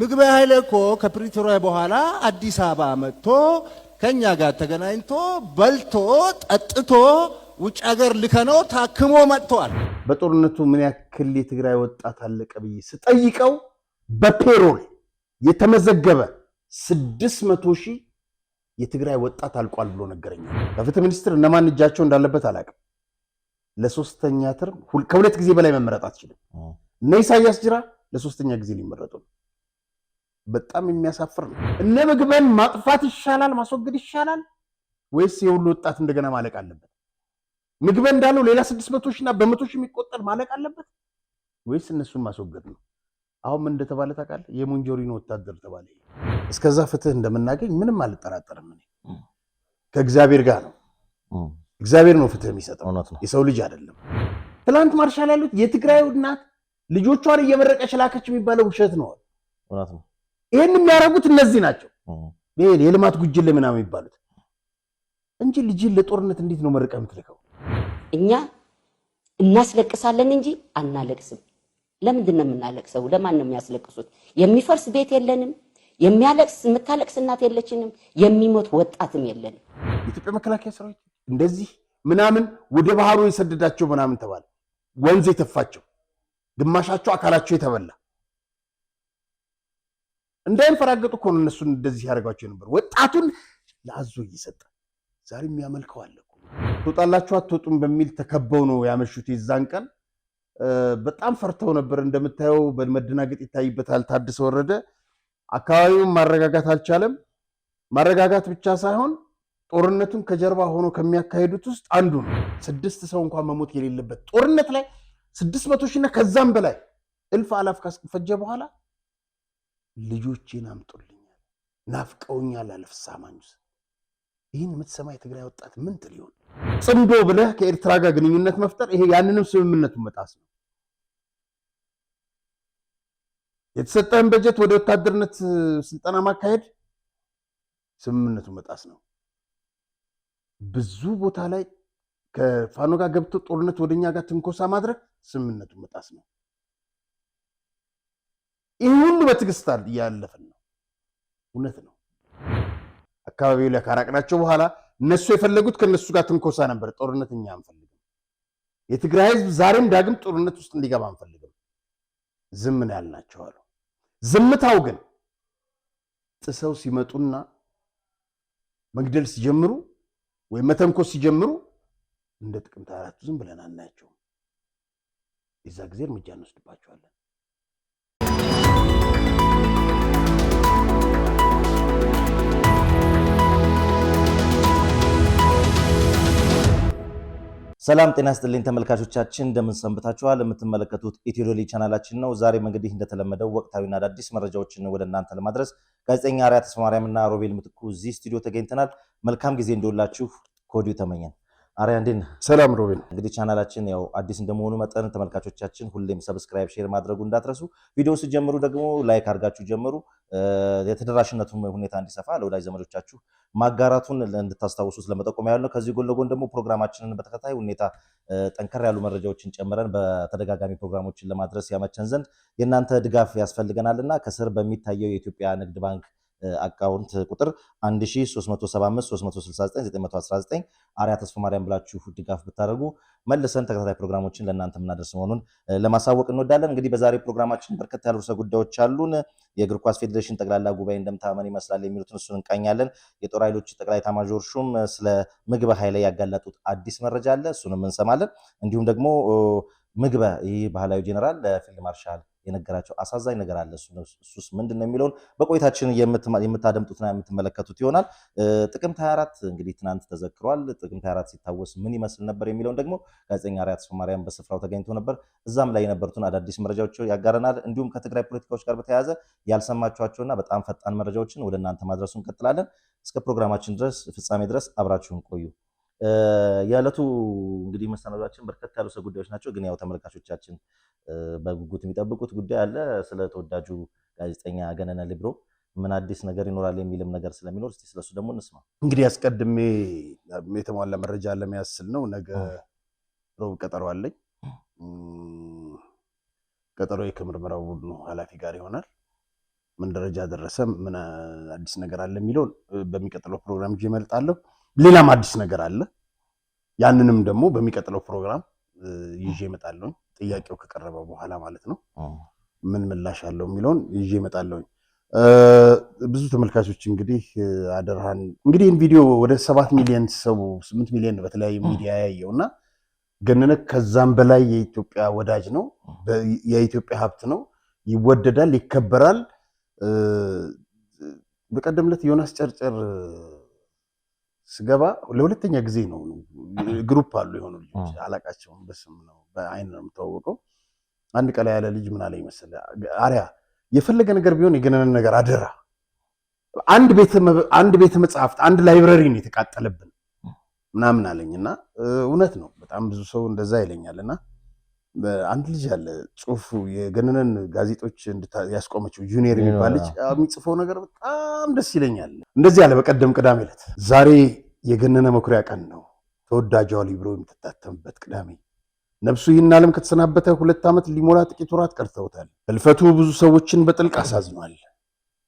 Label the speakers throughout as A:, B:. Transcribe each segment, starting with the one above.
A: ምግበ ኃይለ እኮ ከፕሪቶሪያ በኋላ አዲስ አበባ መጥቶ ከኛ ጋር ተገናኝቶ በልቶ ጠጥቶ ውጭ ሀገር ልከነው ታክሞ መጥቷል።
B: በጦርነቱ ምን ያክል የትግራይ ወጣት አለቀ ብዬ ስጠይቀው በፔሮል የተመዘገበ 600,000 የትግራይ ወጣት አልቋል ብሎ ነገረኝ። ከፍትህ ሚኒስትር እነማን እጃቸው እንዳለበት አላውቅም። ለሶስተኛ ተርም ከሁለት ጊዜ በላይ መመረጥ አትችልም። እነ ኢሳያስ ጅራ ለሶስተኛ ጊዜ ሊመረጡ ነው። በጣም የሚያሳፍር ነው። እነ ምግበን ማጥፋት ይሻላል ማስወገድ ይሻላል ወይስ የሁሉ ወጣት እንደገና ማለቅ አለበት? ምግበን እንዳለው ሌላ 600,000 እና በ100,000 የሚቆጠር ማለቅ አለበት ወይስ እነሱን ማስወገድ ነው? አሁን ምን እንደተባለ ታውቃለህ? የሞንጆሪኖ ወታደር ተባለ። እስከዛ ፍትህ እንደምናገኝ ምንም አልጠራጠርም። እኔ ከእግዚአብሔር ጋር ነው። እግዚአብሔር ነው ፍትህ የሚሰጠው፣ የሰው ልጅ አይደለም። ትላንት ማርሻል ያሉት የትግራይ እናት ልጆቿን እየመረቀች ላከች የሚባለው ውሸት ነው። ይሄን የሚያደርጉት እነዚህ ናቸው። የልማት ጉጅል ምናምን የሚባሉት እንጂ ልጅን ለጦርነት እንዴት ነው መርቀህ የምትልከው?
C: እኛ እናስለቅሳለን እንጂ አናለቅስም። ለምንድን ነው የምናለቅሰው? ለማን ነው የሚያስለቅሱት? የሚፈርስ ቤት የለንም፣ የምታለቅስ እናት የለችንም፣ የሚሞት ወጣትም የለንም።
B: የኢትዮጵያ መከላከያ ሰራዊት እንደዚህ ምናምን ወደ ባህሩ የሰደዳቸው ምናምን ተባለ። ወንዝ የተፋቸው ግማሻቸው አካላቸው የተበላ እንዳይንፈራገጡ እኮ ነው እነሱን እንደዚህ ያደርጓቸው ነበር። ወጣቱን ለአዞ እየሰጠ ዛሬ የሚያመልከው አለ እኮ። ትወጣላችሁ አትወጡም በሚል ተከበው ነው ያመሹት። የዛን ቀን በጣም ፈርተው ነበር። እንደምታየው በመደናገጥ ይታይበታል። ታድሰ ወረደ አካባቢውን ማረጋጋት አልቻለም። ማረጋጋት ብቻ ሳይሆን ጦርነቱን ከጀርባ ሆኖ ከሚያካሄዱት ውስጥ አንዱ ነው። 6 ሰው እንኳን መሞት የሌለበት ጦርነት ላይ 600,000 እና ከዛም በላይ እልፍ አላፍ ካስፈጀ በኋላ ልጆቼን አምጡልኛል ናፍቀውኛል አለ ፍስሐ ማኙስ። ይህን የምትሰማ የትግራይ ወጣት ምን ትል ይሆን? ጽምዶ ብለህ ከኤርትራ ጋር ግንኙነት መፍጠር ይሄ ያንንም ስምምነቱን መጣስ ነው። የተሰጠህን በጀት ወደ ወታደርነት ስልጠና ማካሄድ ስምምነቱን መጣስ ነው። ብዙ ቦታ ላይ ከፋኖ ጋር ገብቶ ጦርነት ወደኛ ጋር ትንኮሳ ማድረግ ስምምነቱን መጣስ ነው። ይህ ሁሉ በትዕግስት እያለፍን ነው። እውነት ነው። አካባቢው ላይ ካራቅናቸው በኋላ እነሱ የፈለጉት ከነሱ ጋር ትንኮሳ ነበር። ጦርነት እኛ አንፈልግም። የትግራይ ህዝብ ዛሬም ዳግም ጦርነት ውስጥ እንዲገባ አንፈልግም። ዝም ነው ያልናቸው አሉ። ዝምታው ግን ጥሰው ሲመጡና መግደል ሲጀምሩ ወይ መተንኮስ ሲጀምሩ እንደ ጥቅምት 4 ዝም ብለን አናያቸውም። የዛ ጊዜ እርምጃ እንወስድባቸዋለን።
D: ሰላም ጤና ይስጥልኝ ተመልካቾቻችን፣ እንደምን ሰንብታችኋል? የምትመለከቱት ኢትዮሎጂ ቻናላችን ነው። ዛሬም እንግዲህ እንደተለመደው ወቅታዊና አዳዲስ መረጃዎችን ወደ እናንተ ለማድረስ ጋዜጠኛ አርያ ተስማማሪያምና ሮቤል ምትኩ እዚህ ስቱዲዮ ተገኝተናል። መልካም ጊዜ እንደውላችሁ ከወዲሁ ተመኘን። አርያ እንዴት ነህ?
B: ሰላም ሮቤል።
D: እንግዲህ ቻናላችን ያው አዲስ እንደመሆኑ መጠን ተመልካቾቻችን ሁሌም ሰብስክራይብ፣ ሼር ማድረጉ እንዳትረሱ። ቪዲዮ ሲጀምሩ ደግሞ ላይክ አድርጋችሁ ጀምሩ። የተደራሽነቱን ሁኔታ እንዲሰፋ ለወዳጅ ዘመዶቻችሁ ማጋራቱን እንድታስታውሱ ስለመጠቆም ያለው ነው። ከዚህ ጎን ለጎን ደግሞ ፕሮግራማችንን በተከታታይ ሁኔታ ጠንከር ያሉ መረጃዎችን ጨምረን በተደጋጋሚ ፕሮግራሞችን ለማድረስ ያመቸን ዘንድ የእናንተ ድጋፍ ያስፈልገናልና ከስር በሚታየው የኢትዮጵያ ንግድ ባንክ አካውንት ቁጥር 1375369919 አርያ ተስፋማርያም ብላችሁ ድጋፍ ብታደርጉ መልሰን ተከታታይ ፕሮግራሞችን ለእናንተ የምናደርስ መሆኑን ለማሳወቅ እንወዳለን። እንግዲህ በዛሬ ፕሮግራማችን በርከት ያሉ ርዕሰ ጉዳዮች አሉን። የእግር ኳስ ፌዴሬሽን ጠቅላላ ጉባኤ እንደምታመን ይመስላል የሚሉትን እሱን እንቃኛለን። የጦር ኃይሎች ጠቅላይ ኤታማዦር ሹም ስለ ምግበ ኃይለ ያጋለጡት አዲስ መረጃ አለ፣ እሱንም እንሰማለን። እንዲሁም ደግሞ ምግበ ይህ ባህላዊ ጄኔራል ለፊልድ ማርሻል የነገራቸው አሳዛኝ ነገር አለ። እሱስ ምንድነው የሚለውን በቆይታችን የምታደምጡትና የምትመለከቱት ይሆናል። ጥቅምት 24 እንግዲህ ትናንት ተዘክሯል። ጥቅምት 24 ሲታወስ ምን ይመስል ነበር የሚለውን ደግሞ ጋዜጠኛ አርያ ተስፋማርያም በስፍራው ተገኝቶ ነበር። እዛም ላይ የነበሩትን አዳዲስ መረጃዎች ያጋረናል። እንዲሁም ከትግራይ ፖለቲካዎች ጋር በተያያዘ ያልሰማችኋቸውና በጣም ፈጣን መረጃዎችን ወደ እናንተ ማድረሱን እንቀጥላለን። እስከ ፕሮግራማችን ድረስ ፍጻሜ ድረስ አብራችሁን ቆዩ። የዕለቱ እንግዲህ መሰናዷችን በርከት ያሉ ጉዳዮች ናቸው። ግን ያው ተመልካቾቻችን በጉጉት የሚጠብቁት ጉዳይ አለ። ስለ ተወዳጁ ጋዜጠኛ ገነነ ሊብሮ ምን አዲስ ነገር ይኖራል የሚልም ነገር ስለሚኖር እስቲ ስለሱ ደግሞ እንስማ።
B: እንግዲህ አስቀድሜ የተሟላ መረጃ ለመያዝ ስል ነው። ነገ ሮብ ቀጠሮ አለኝ። ቀጠሮ ከምርመራው ቡድኑ ኃላፊ ጋር ይሆናል። ምን ደረጃ ደረሰ፣ ምን አዲስ ነገር አለ የሚለውን በሚቀጥለው ፕሮግራም ይዤ እመጣለሁ። ሌላም አዲስ ነገር አለ። ያንንም ደግሞ በሚቀጥለው ፕሮግራም ይዤ እመጣለሁ። ጥያቄው ከቀረበ በኋላ ማለት ነው። ምን ምላሽ አለው የሚለውን ይዤ እመጣለሁ። ብዙ ተመልካቾች እንግዲህ አደራህን እንግዲህ ይህን ቪዲዮ ወደ 7 ሚሊዮን ሰው 8 ሚሊዮን በተለያዩ ሚዲያ ያየውና ገነነ ከዛም በላይ የኢትዮጵያ ወዳጅ ነው። የኢትዮጵያ ሀብት ነው። ይወደዳል፣ ይከበራል። በቀደም ዕለት ዮናስ ጨርጨር ስገባ ለሁለተኛ ጊዜ ነው። ግሩፕ አሉ የሆኑ ልጆች አላቃቸውም፣ በስም ነው በአይን ነው የምታወቀው። አንድ ቀላ ያለ ልጅ ምን አለኝ መሰለህ፣ አሪያ የፈለገ ነገር ቢሆን የገነነን ነገር አደራ። አንድ ቤተ መጽሐፍት አንድ ላይብረሪ ነው የተቃጠለብን ምናምን አለኝና እውነት ነው። በጣም ብዙ ሰው እንደዛ ይለኛልና አንድ ልጅ አለ ጽሁፉ የገነነን ጋዜጦች ያስቆመችው ጁኒየር የሚባል ልጅ የሚጽፈው ነገር በጣም ደስ ይለኛል። እንደዚህ አለ በቀደም ቅዳሜ ዕለት፣ ዛሬ የገነነ መኩሪያ ቀን ነው። ተወዳጇ ሊብሮ የምትታተምበት ቅዳሜ። ነፍሱ ይህን ዓለም ከተሰናበተ 2 ዓመት ሊሞላ ጥቂት ወራት ቀርተውታል። ህልፈቱ ብዙ ሰዎችን በጥልቅ አሳዝኗል።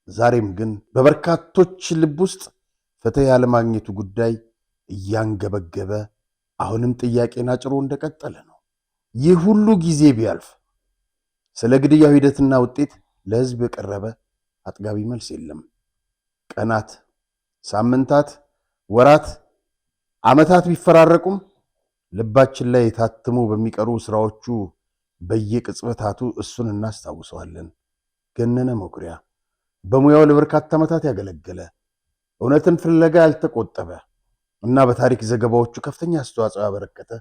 B: ዛሬም ግን በበርካቶች ልብ ውስጥ ፍትህ ያለማግኘቱ ጉዳይ እያንገበገበ አሁንም ጥያቄን አጭሮ እንደቀጠለ ነው። ይህ ሁሉ ጊዜ ቢያልፍ ስለ ግድያው ሂደትና ውጤት ለህዝብ የቀረበ አጥጋቢ መልስ የለም። ቀናት፣ ሳምንታት፣ ወራት፣ ዓመታት ቢፈራረቁም ልባችን ላይ የታተሙ በሚቀሩ ስራዎቹ በየቅጽበታቱ እሱን እናስታውሰዋለን። ገነነ መኩሪያ በሙያው ለበርካታ ዓመታት ያገለገለ፣ እውነትን ፍለጋ ያልተቆጠበ እና በታሪክ ዘገባዎቹ ከፍተኛ አስተዋጽኦ ያበረከተ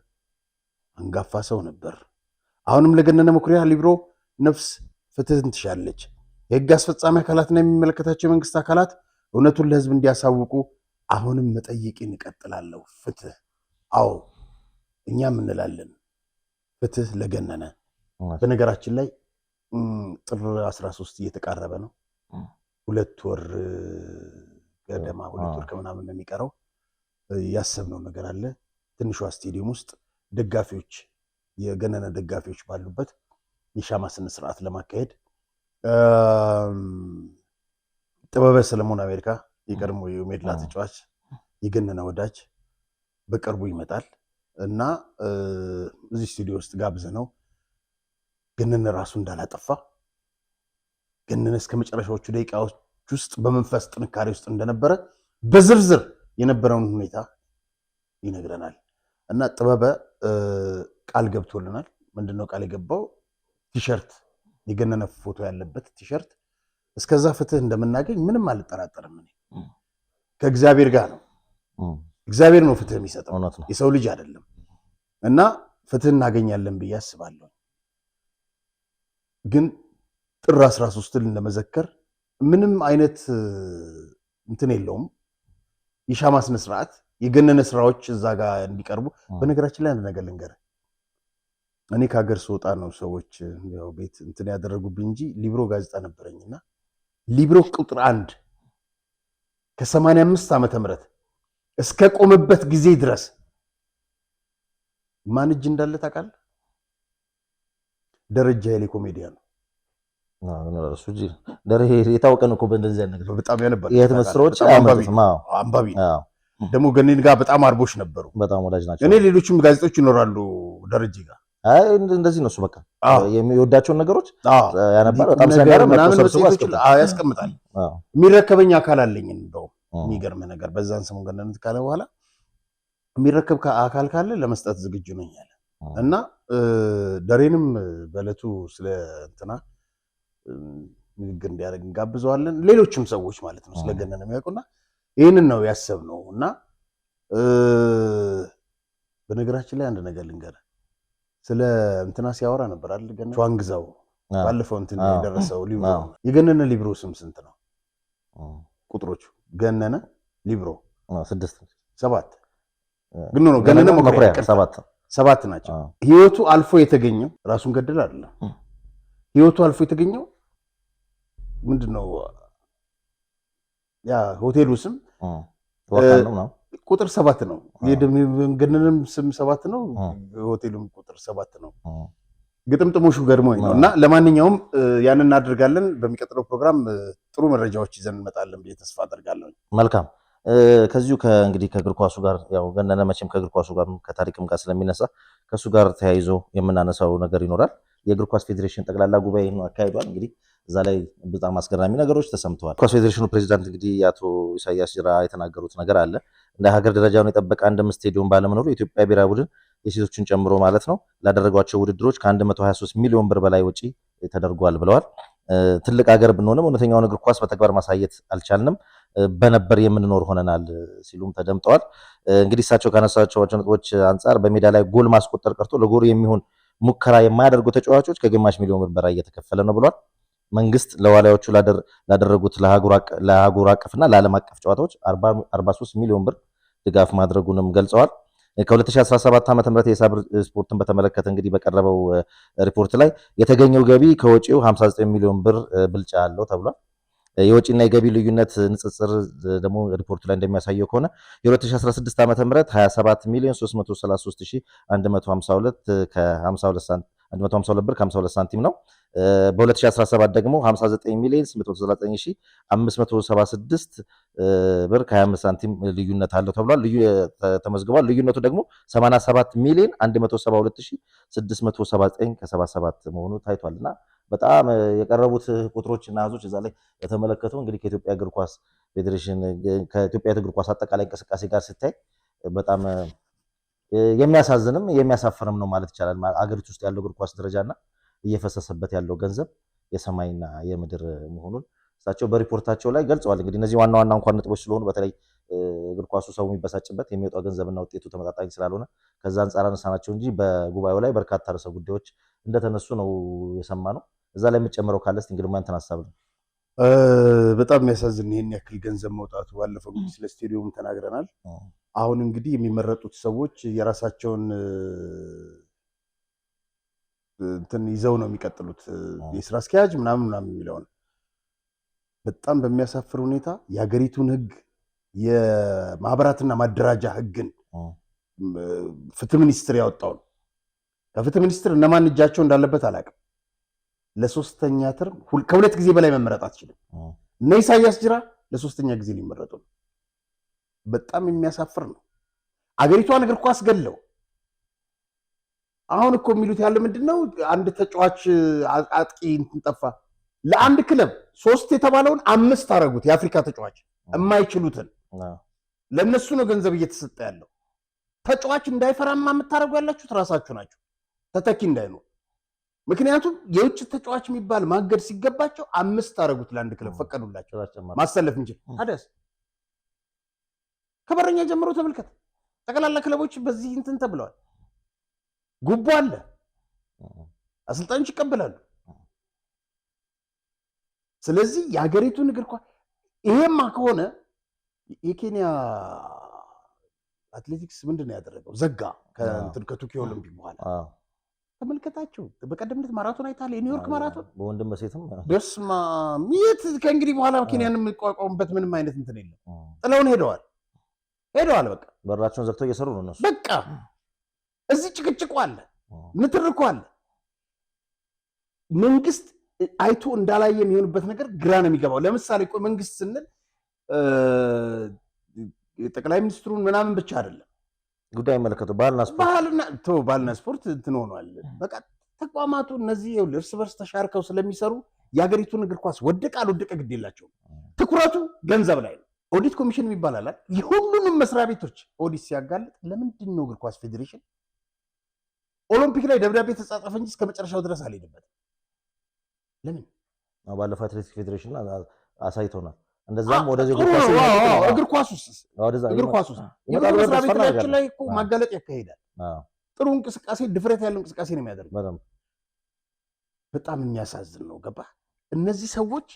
B: አንጋፋ ሰው ነበር። አሁንም ለገነነ መኩሪያ ሊብሮ ነፍስ ፍትህን ትሻለች። የህግ አስፈጻሚ አካላትና የሚመለከታቸው የመንግስት አካላት እውነቱን ለህዝብ እንዲያሳውቁ አሁንም መጠየቅን እቀጥላለሁ። ፍትህ፣ አዎ እኛም እንላለን ፍትህ ለገነነ። በነገራችን ላይ ጥር 13 እየተቃረበ ነው። 2 ወር ገደማ 2 ወር ከምናምን ነው የሚቀረው። ያሰብነው ነገር አለ። ትንሿ ስቴዲየም ውስጥ ደጋፊዎች፣ የገነነ ደጋፊዎች ባሉበት የሻማ ስነ ስርዓት ለማካሄድ ጥበበ ሰለሞን አሜሪካ የቀድሞ የሜድላ ተጫዋች የገነነ ወዳጅ በቅርቡ ይመጣል እና እዚህ ስቱዲዮ ውስጥ ጋብዘነው ገነነ ራሱ እንዳላጠፋ፣ ገነነ እስከ መጨረሻዎቹ ደቂቃዎች ውስጥ በመንፈስ ጥንካሬ ውስጥ እንደነበረ በዝርዝር የነበረውን ሁኔታ ይነግረናል። እና ጥበበ ቃል ገብቶልናል። ምንድነው ቃል የገባው? ቲሸርት፣ የገነነ ፎቶ ያለበት ቲሸርት። እስከዛ ፍትህ እንደምናገኝ ምንም አልጠራጠርም። እኔ ከእግዚአብሔር ጋር ነው። እግዚአብሔር ነው ፍትህ የሚሰጠው፣ የሰው ልጅ አይደለም። እና ፍትህ እናገኛለን ብዬ አስባለሁ። ግን ጥር 13ን ለመዘከር ምንም አይነት እንትን የለውም። የሻማ ስነ ስርዓት የገነነ ስራዎች እዛ ጋር እንዲቀርቡ። በነገራችን ላይ አንድ ነገር ልንገርህ፣ እኔ ከሀገር ስወጣ ነው ሰዎች ያው ቤት እንትን ያደረጉብኝ እንጂ ሊብሮ ጋዜጣ ነበረኝና ሊብሮ ቁጥር 1 ከ85 ዓመተ ምህረት እስከ ቆመበት ጊዜ ድረስ ማን እጅ እንዳለ ታውቃለህ? ደረጃ ኃይሌ ኮሜዲያ ነው።
D: እሱ እጂ ደረጃ የታወቀ ነው እኮ በእንደዚህ አይነት ነገር
B: በጣም ያነባል።
D: የህትመት ስራዎች
B: አንባቢ ደግሞ ገነነ ጋር በጣም አርቦች ነበሩ።
D: በጣም ወዳጅ ናቸው።
B: እኔ ሌሎችም ጋዜጦች ይኖራሉ ደረጃ ጋር።
D: አይ እንደዚህ ነው እሱ በቃ የሚወዳቸውን ነገሮች ያነባል። በጣም ሰጋር ምናምን
B: ያስቀምጣል። የሚረከበኝ አካል አለኝ። እንደው የሚገርም ነገር በዛን ሰሞን ገነነ ካለ በኋላ የሚረከብ አካል ካለ ለመስጠት ዝግጁ ነኝ ያለ እና ደሬንም በለቱ ስለ እንትና ንግግር እንዲያደርግ እንጋብዘዋለን። ሌሎችም ሰዎች ማለት ነው ስለ ገነነ የሚያውቁና ይህንን ነው ያሰብነው። እና በነገራችን ላይ አንድ ነገር ልንገርህ፣ ስለ እንትና ሲያወራ ነበር አይደል? ገነነ ሸዋንግዛው ባለፈው እንትን የደረሰው ሊብሮ የገነነ ሊብሮ ስም ስንት ነው? ቁጥሮቹ ገነነ ሊብሮ 6 7 ግን ነው ገነነ መኩሪያ 7 ናቸው። ህይወቱ አልፎ የተገኘው ራሱን ገደል አይደለም። ህይወቱ አልፎ የተገኘው ምንድነው? ያ ሆቴሉ ስም ቁጥር 7 ነው። ገነነም ስም 7 ነው። ሆቴሉም ቁጥር 7 ነው። ግጥምጥሞሹ ገርሞኝ ነውና ለማንኛውም ያንን እናደርጋለን። በሚቀጥለው ፕሮግራም ጥሩ መረጃዎች ይዘን እንመጣለን ብዬ ተስፋ አደርጋለሁ።
D: መልካም ከዚሁ እንግዲህ ከእግር ኳሱ ጋር ያው ገነነ መቼም ከእግር ኳሱ ጋር ከታሪክም ጋር ስለሚነሳ ከሱ ጋር ተያይዞ የምናነሳው ነገር ይኖራል። የእግር ኳስ ፌዴሬሽን ጠቅላላ ጉባኤ ነው አካሂዷል። እንግዲህ እዛ ላይ በጣም አስገራሚ ነገሮች ተሰምተዋል። ኳስ ፌዴሬሽኑ ፕሬዚዳንት እንግዲህ አቶ ኢሳያስ ጅራ የተናገሩት ነገር አለ። እንደ ሀገር ደረጃውን የጠበቀ አንድም ስቴዲየም ባለመኖሩ የኢትዮጵያ ብሔራዊ ቡድን የሴቶችን ጨምሮ ማለት ነው ላደረጓቸው ውድድሮች ከ123 ሚሊዮን ብር በላይ ወጪ ተደርጓል ብለዋል። ትልቅ ሀገር ብንሆንም እውነተኛውን እግር ኳስ በተግባር ማሳየት አልቻልንም፣ በነበር የምንኖር ሆነናል ሲሉም ተደምጠዋል። እንግዲህ እሳቸው ካነሳቸው ነጥቦች አንጻር በሜዳ ላይ ጎል ማስቆጠር ቀርቶ ለጎል የሚሆን ሙከራ የማያደርጉ ተጫዋቾች ከግማሽ ሚሊዮን ብር በላይ እየተከፈለ ነው ብሏል። መንግስት ለዋሊያዎቹ ላደረጉት ለአህጉር አቀፍና ለዓለም አቀፍ ጨዋታዎች 43 ሚሊዮን ብር ድጋፍ ማድረጉንም ገልጸዋል። ከ2017 ዓ.ም የሂሳብ ስፖርትን በተመለከተ እንግዲህ በቀረበው ሪፖርት ላይ የተገኘው ገቢ ከወጪው 59 ሚሊዮን ብር ብልጫ አለው ተብሏል። የወጪና የገቢ ልዩነት ንጽጽር ደግሞ ሪፖርቱ ላይ እንደሚያሳየው ከሆነ የ2016 ዓ.ም 27 ሚሊዮን 333152 152 ብር ከ52 ሳንቲም ነው። በ2017 ደግሞ 59 ሚሊዮን 899576 ብር ከ25 ሳንቲም ልዩነት አለው ተብሏል። ተመዝግቧል። ልዩነቱ ደግሞ 87 ሚሊዮን 172679 ከ77 መሆኑ ታይቷልና በጣም የቀረቡት ቁጥሮች እና አሃዞች እዛ ላይ የተመለከተው እንግዲህ ከኢትዮጵያ እግር ኳስ ፌዴሬሽን ከኢትዮጵያ እግር ኳስ አጠቃላይ እንቅስቃሴ ጋር ሲታይ በጣም የሚያሳዝንም የሚያሳፍርም ነው ማለት ይቻላል። አገሪቱ ውስጥ ያለው እግር ኳስ ደረጃና እየፈሰሰበት ያለው ገንዘብ የሰማይና የምድር መሆኑን እሳቸው በሪፖርታቸው ላይ ገልጸዋል። እንግዲህ እነዚህ ዋና ዋና እንኳን ነጥቦች ስለሆኑ በተለይ እግር ኳሱ ሰው የሚበሳጭበት የሚወጣው ገንዘብና ውጤቱ ተመጣጣኝ ስላልሆነ ከዛ አንጻር አነሳናቸው እንጂ በጉባኤው ላይ በርካታ ርዕሰ ጉዳዮች እንደተነሱ ነው የሰማነው። እዛ ላይ የምጨምረው ካለ እስቲ እንግዲህ ማን ተናሳብ ነው።
B: በጣም የሚያሳዝን ይሄን ያክል ገንዘብ መውጣቱ። ባለፈው እንግዲህ ስለ ስቴዲየም ተናግረናል። አሁን እንግዲህ የሚመረጡት ሰዎች የራሳቸውን እንትን ይዘው ነው የሚቀጥሉት፣ የስራ አስኪያጅ ምናምን የሚለውን በጣም በሚያሳፍር ሁኔታ የሀገሪቱን ሕግ የማህበራትና ማደራጃ ሕግን ፍትህ ሚኒስትር ያወጣው ነው። ከፍትህ ሚኒስትር እነማን እጃቸው እንዳለበት አላውቅም። ለሶስተኛ ተርም ከሁለት ጊዜ በላይ መመረጥ አትችልም። እነ ኢሳያስ ጅራ ለሶስተኛ ጊዜ ሊመረጡ ነው። በጣም የሚያሳፍር ነው። አገሪቷን እግር ኳስ ገለው አሁን እኮ የሚሉት ያለ ምንድነው? አንድ ተጫዋች አጥቂ እንትን ጠፋ። ለአንድ ክለብ 3 የተባለውን 5 አረጉት። የአፍሪካ ተጫዋች የማይችሉትን ለነሱ ነው ገንዘብ እየተሰጠ ያለው። ተጫዋች እንዳይፈራማ የምታረጉ ያላችሁት ራሳችሁ ናችሁ፣ ተተኪ እንዳይኖር። ምክንያቱም የውጭ ተጫዋች የሚባል ማገድ ሲገባቸው 5 አረጉት። ለአንድ ክለብ ፈቀዱላቸው ማሰለፍ እንጂ ታዲያስ ከበረኛ ጀምሮ ተመልከት። ጠቅላላ ክለቦች በዚህ እንትን ተብለዋል። ጉቦ አለ፣ አሰልጣኞች ይቀበላሉ። ስለዚህ የሀገሪቱን እግር ኳስ ይሄማ ከሆነ የኬንያ አትሌቲክስ ምንድነው ያደረገው? ዘጋ ከቶኪዮ ኦሎምፒክ በኋላ ተመልከታችሁ። በቀደምነት ማራቶን አይታል፣ የኒውዮርክ ማራቶን
D: በወንድም በሴትም
B: በስማ ሚት ከእንግዲህ በኋላ ኬንያን የሚቋቋሙበት ምንም አይነት እንትን የለም። ጥለውን ሄደዋል። በቃ
D: በራቸውን ዘግተው እየሰሩ ነው እነሱ።
B: በቃ እዚህ ጭቅጭቁ አለ፣ ንትርኩ አለ። መንግስት አይቶ እንዳላየ የሚሆንበት ነገር ግራ ነው የሚገባው። ለምሳሌ ቆይ መንግስት ስንል ጠቅላይ ሚኒስትሩን ምናምን ብቻ አይደለም
D: ጉዳይ የሚመለከተው
B: ባልና ስፖርት እንትን ሆኗል። በቃ ተቋማቱ እነዚህ እርስ በርስ ተሻርከው ስለሚሰሩ የሀገሪቱን እግር ኳስ ወደቀ አልወደቀ ግድ የላቸውም። ትኩረቱ ገንዘብ ላይ ነው። ኦዲት ኮሚሽን ይባላል። የሁሉንም መስሪያ ቤቶች ኦዲት ሲያጋልጥ ለምንድን ነው እግር ኳስ ፌዴሬሽን ኦሎምፒክ ላይ ደብዳቤ ተጻጻፈ እንጂ እስከ መጨረሻው ድረስ አልሄደበትም? ለምን?
D: ባለፈው አትሌቲክስ ፌዴሬሽን አሳይቶናል። እንደዛም ወደዚህ
B: እግር ኳስ ውስጥ መስሪያ ቤቶቻችን ላይ እኮ ማጋለጥ ያካሂዳል። ጥሩ እንቅስቃሴ፣ ድፍረት ያለው እንቅስቃሴ ነው የሚያደርጉት። በጣም የሚያሳዝን ነው። ገባ? እነዚህ ሰዎች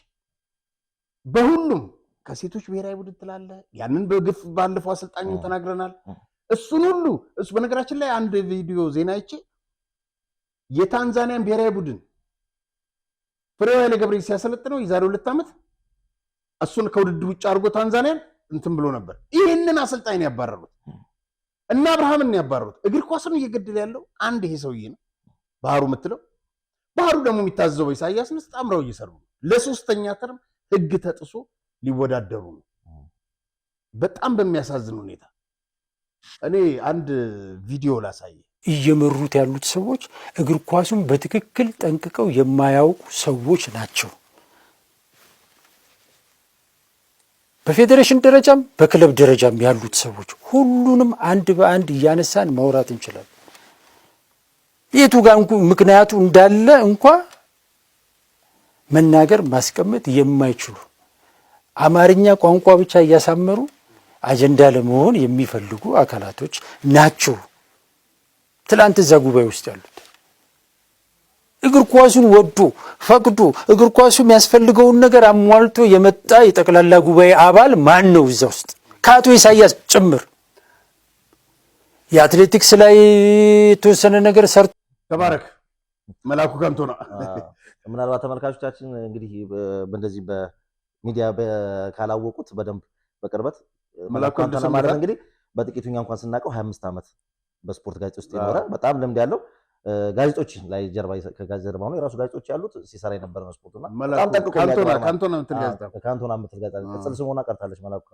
B: በሁሉም ከሴቶች ብሔራዊ ቡድን ትላለ፣ ያንን በግፍ ባለፈው አሰልጣኙን ተናግረናል። እሱን ሁሉ እሱ በነገራችን ላይ አንድ ቪዲዮ ዜና አይቼ የታንዛኒያን ብሔራዊ ቡድን ፍሬው ኃይለ ገብርኤል ሲያሰለጥነው የዛሬ 2 ዓመት እሱን ከውድድር ውጭ አድርጎ ታንዛኒያን እንትን ብሎ ነበር። ይህንን አሰልጣኝ ነው ያባረሩት እና አብርሃምን ነው ያባረሩት። እግር ኳስን እየገደለ ያለው አንድ ይሄ ሰውዬ ነው፣ ባህሩ የምትለው ባህሩ ደግሞ የሚታዘበው ኢሳያስን ተጣምረው እየሰሩ ነው። ለሶስተኛ ተርም ህግ ተጥሶ ሊወዳደሩ ነው። በጣም በሚያሳዝን ሁኔታ እኔ አንድ ቪዲዮ ላሳየ።
E: እየመሩት ያሉት ሰዎች እግር ኳሱን በትክክል ጠንቅቀው የማያውቁ ሰዎች ናቸው። በፌዴሬሽን ደረጃም በክለብ ደረጃም ያሉት ሰዎች ሁሉንም አንድ በአንድ እያነሳን ማውራት እንችላለን። የቱ ጋር ምክንያቱ እንዳለ እንኳ መናገር ማስቀመጥ የማይችሉ አማርኛ ቋንቋ ብቻ እያሳመሩ አጀንዳ ለመሆን የሚፈልጉ አካላቶች ናቸው። ትላንት እዛ ጉባኤ ውስጥ ያሉት እግር ኳሱን ወዶ ፈቅዶ እግር ኳሱ የሚያስፈልገውን ነገር አሟልቶ የመጣ የጠቅላላ ጉባኤ አባል ማን ነው? እዛ ውስጥ ከአቶ ኢሳያስ ጭምር የአትሌቲክስ ላይ የተወሰነ ነገር ሰርቶ
B: ተባረክ መላኩ ካንቶና።
D: ምናልባት ተመልካቾቻችን እንግዲህ እንደዚህ በሚዲያ ካላወቁት በደንብ በቅርበት መላኩ ካንቶና ማለት እንግዲህ በጥቂቱኛ እንኳን ስናቀው 25 ዓመት በስፖርት ጋዜጣ ውስጥ የኖረ በጣም ልምድ ያለው ጋዜጦች ላይ ከጋዜጣ ነው የራሱ ጋዜጦች ያሉት ሲሰራ የነበረ ነው ስፖርቱና በጣም ጠንቅቆ
B: ካንቶና
D: የምትል ጋዜጣ ቅጽል ስሙና ቀርታለች መላኩ።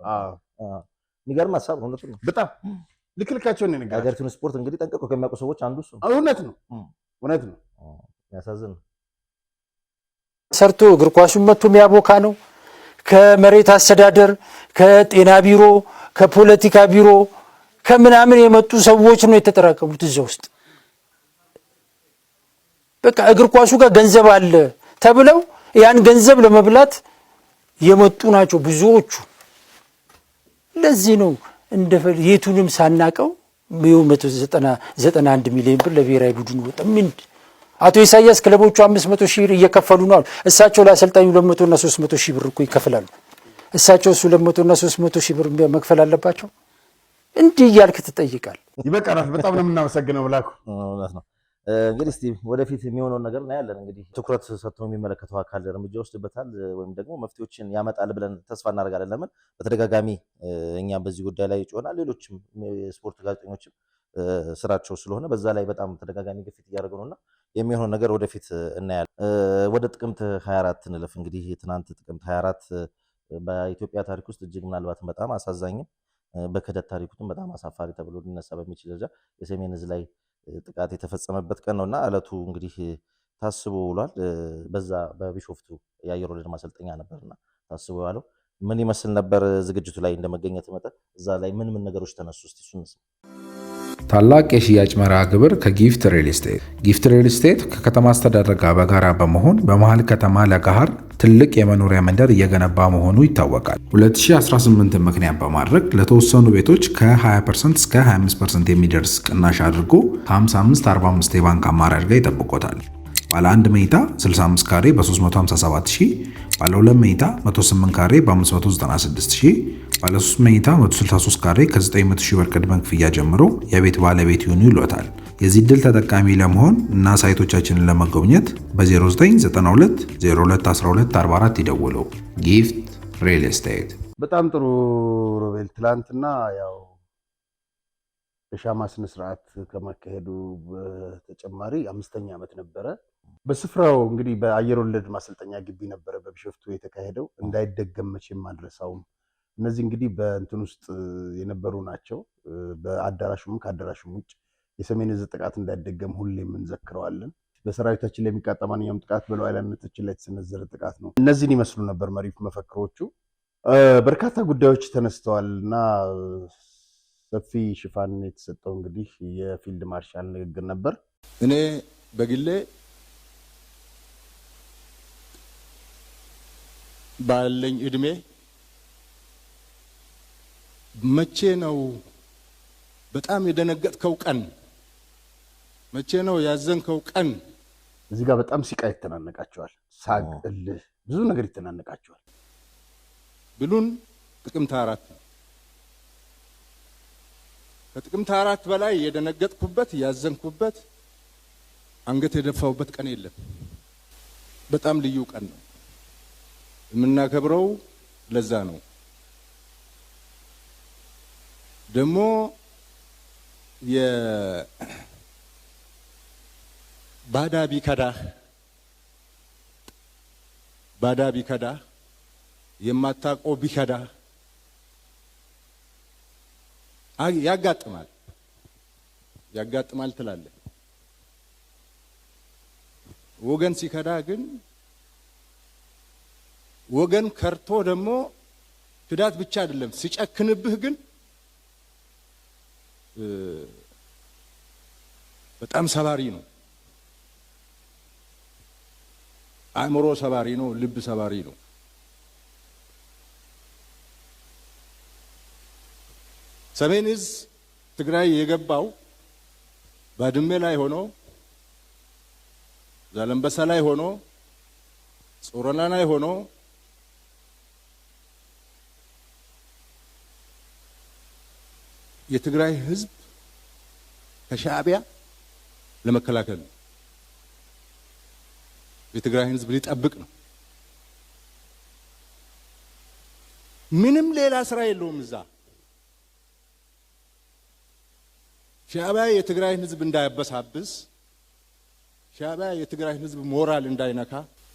D: የሚገርም ሀሳብ ነው።
B: በጣም ልክልካቸውን ነው
D: ሀገሪቱን ስፖርት እንግዲህ ጠንቅቆ ከሚያውቁ ሰዎች አንዱ እሱ።
B: እውነት ነው።
D: ያሳዝን
E: ሰርቶ እግር ኳሱን መጥቶ የሚያቦካ ነው። ከመሬት አስተዳደር፣ ከጤና ቢሮ፣ ከፖለቲካ ቢሮ ከምናምን የመጡ ሰዎች ነው የተጠራቀሙት እዛ ውስጥ። በቃ እግር ኳሱ ጋር ገንዘብ አለ ተብለው ያን ገንዘብ ለመብላት የመጡ ናቸው ብዙዎቹ። ለዚህ ነው የቱንም ሳናቀው 191 ሚሊዮን ብር ለብሔራዊ ቡድን ወጣ። ምን አቶ ኢሳያስ ክለቦቹ 500 ሺህ ብር እየከፈሉ ነው። እሳቸው ለአሰልጣኙ 200 እና 300 ሺህ ብር እኮ ይከፍላሉ። እሳቸው 200 እና 300 ሺህ ብር መክፈል አለባቸው? እንዲህ እያልክ ትጠይቃል።
B: ይበቃናል። በጣም ነው የምናመሰግነው ብላኩ።
D: እውነት ነው። እንግዲህ እስቲ ወደፊት የሚሆነውን ነገር እናያለን። እንግዲህ ትኩረት ሰጥቶ የሚመለከተው አካል እርምጃ ይወስድበታል ወይም ደግሞ መፍትሄዎችን ያመጣል ብለን ተስፋ እናደርጋለን። ለምን በተደጋጋሚ እኛም በዚህ ጉዳይ ላይ ጮኸናል። ሌሎችም የስፖርት ጋዜጠኞችም ስራቸው ስለሆነ በዛ ላይ በጣም ተደጋጋሚ ግፊት እያደረጉ ነውና የሚሆነው ነገር ወደፊት እናያለን። ወደ ጥቅምት 24 እንለፍ። እንግዲህ ትናንት ጥቅምት 24 በኢትዮጵያ ታሪክ ውስጥ እጅግ ምናልባትም በጣም አሳዛኝም በክህደት ታሪኩትም በጣም አሳፋሪ ተብሎ ሊነሳ በሚችል ደረጃ የሰሜን ዕዝ ላይ ጥቃት የተፈጸመበት ቀን ነውና ዕለቱ እንግዲህ ታስቦ ውሏል። በዛ በቢሾፍቱ የአየር ወለድ ማሰልጠኛ ነበርና ታስቦ ያለው ምን ይመስል ነበር? ዝግጅቱ ላይ እንደመገኘት መጠን እዛ ላይ ምን ነገሮች ተነሱ? እስቲ እሱን እንስማ።
F: ታላቅ የሽያጭ መርሃ ግብር ከጊፍት ሪል ስቴት። ጊፍት ሪል ስቴት ከከተማ አስተዳደር ጋር በጋራ በመሆን በመሃል ከተማ ለገሃር ትልቅ የመኖሪያ መንደር እየገነባ መሆኑ ይታወቃል። 2018 ምክንያት በማድረግ ለተወሰኑ ቤቶች ከ20% እስከ 25% የሚደርስ ቅናሽ አድርጎ ከ55/45 የባንክ አማራጭ ጋር ይጠብቆታል። ባለ 1 መኝታ 65 ካሬ በ357,000፣ ባለ 2 መኝታ 108 ካሬ በ596,000፣ ባለ 3 መኝታ 163 ካሬ ከ900,000 ብር ቅድመ ክፍያ ጀምሮ የቤት ባለቤት ይሁኑ ይሎታል። የዚህ ድል ተጠቃሚ ለመሆን እና ሳይቶቻችንን ለመጎብኘት በ0992 021244 ይደውሉ። ጊፍት ሪል ስቴት።
B: በጣም ጥሩ ሮቤል። ትላንትና ያው በሻማ ስነ ስርዓት ከማካሄዱ በተጨማሪ 5ኛ ዓመት ነበረ። በስፍራው እንግዲህ በአየር ወለድ ማሰልጠኛ ግቢ ነበረ በቢሾፍቱ የተካሄደው። እንዳይደገም መቼም አንረሳውም። እነዚህ እንግዲህ በእንትን ውስጥ የነበሩ ናቸው። በአዳራሹም ከአዳራሹም ውጭ የሰሜን ዕዝ ጥቃት እንዳይደገም ሁሌም እንዘክረዋለን። በሰራዊታችን ላይ የሚቃጣ ማንኛውም ጥቃት በሉዓላዊነታችን ላይ የተሰነዘረ ጥቃት ነው። እነዚህን ይመስሉ ነበር መሪ መፈክሮቹ። በርካታ ጉዳዮች ተነስተዋል እና ሰፊ ሽፋን የተሰጠው እንግዲህ የፊልድ ማርሻል ንግግር ነበር።
A: እኔ በግሌ ባለኝ እድሜ መቼ ነው በጣም የደነገጥከው ቀን? መቼ ነው ያዘንከው ቀን?
B: እዚህ ጋር በጣም ሲቃ ይተናነቃቸዋል። ሳቅ፣ እልህ፣ ብዙ ነገር ይተናነቃቸዋል።
A: ብሉን ጥቅምት 4 ነው። ከጥቅምት 4 በላይ የደነገጥኩበት ያዘንኩበት አንገት የደፋውበት ቀን የለም። በጣም ልዩ ቀን ነው የምናከብረው። ለዛ ነው ደግሞ ባዳ ቢከዳህ ባዳ ቢከዳ የማታውቀው ቢከዳ ያጋጥማል ትላለህ። ወገን ሲከዳ ግን ወገን ከርቶ ደግሞ ክዳት ብቻ አይደለም ሲጨክንብህ ግን በጣም ሰባሪ ነው። አእምሮ ሰባሪ ነው። ልብ ሰባሪ ነው። ሰሜን ዕዝ ትግራይ የገባው ባድመ ላይ ሆኖ ዛላምበሳ ላይ ሆኖ ጾረና ላይ ሆኖ የትግራይ ህዝብ ከሻዕቢያ ለመከላከል ነው። የትግራይ ህዝብ ሊጠብቅ ነው። ምንም ሌላ ስራ የለውም። እዛ ሻዕቢያ የትግራይ ህዝብ እንዳያበሳብስ፣ ሻዕቢያ የትግራይ ህዝብ ሞራል እንዳይነካ፣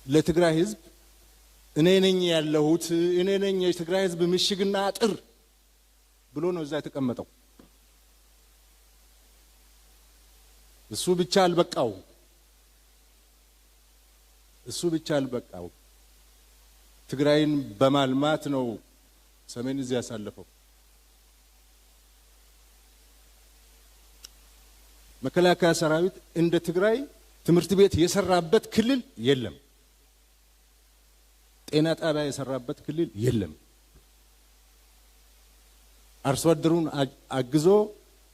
A: ለትግራይ ህዝብ እኔ ነኝ ያለሁት እኔ ነኝ የትግራይ ህዝብ ምሽግና አጥር ብሎ ነው እዛ የተቀመጠው። እሱ ብቻ አልበቃው። ትግራይን በማልማት ነው ሰሜን ዕዝ ያሳለፈው። መከላከያ ሰራዊት እንደ ትግራይ ትምህርት ቤት የሰራበት ክልል የለም። ጤና ጣቢያ የሰራበት ክልል የለም። አርሶ አደሩን አግዞ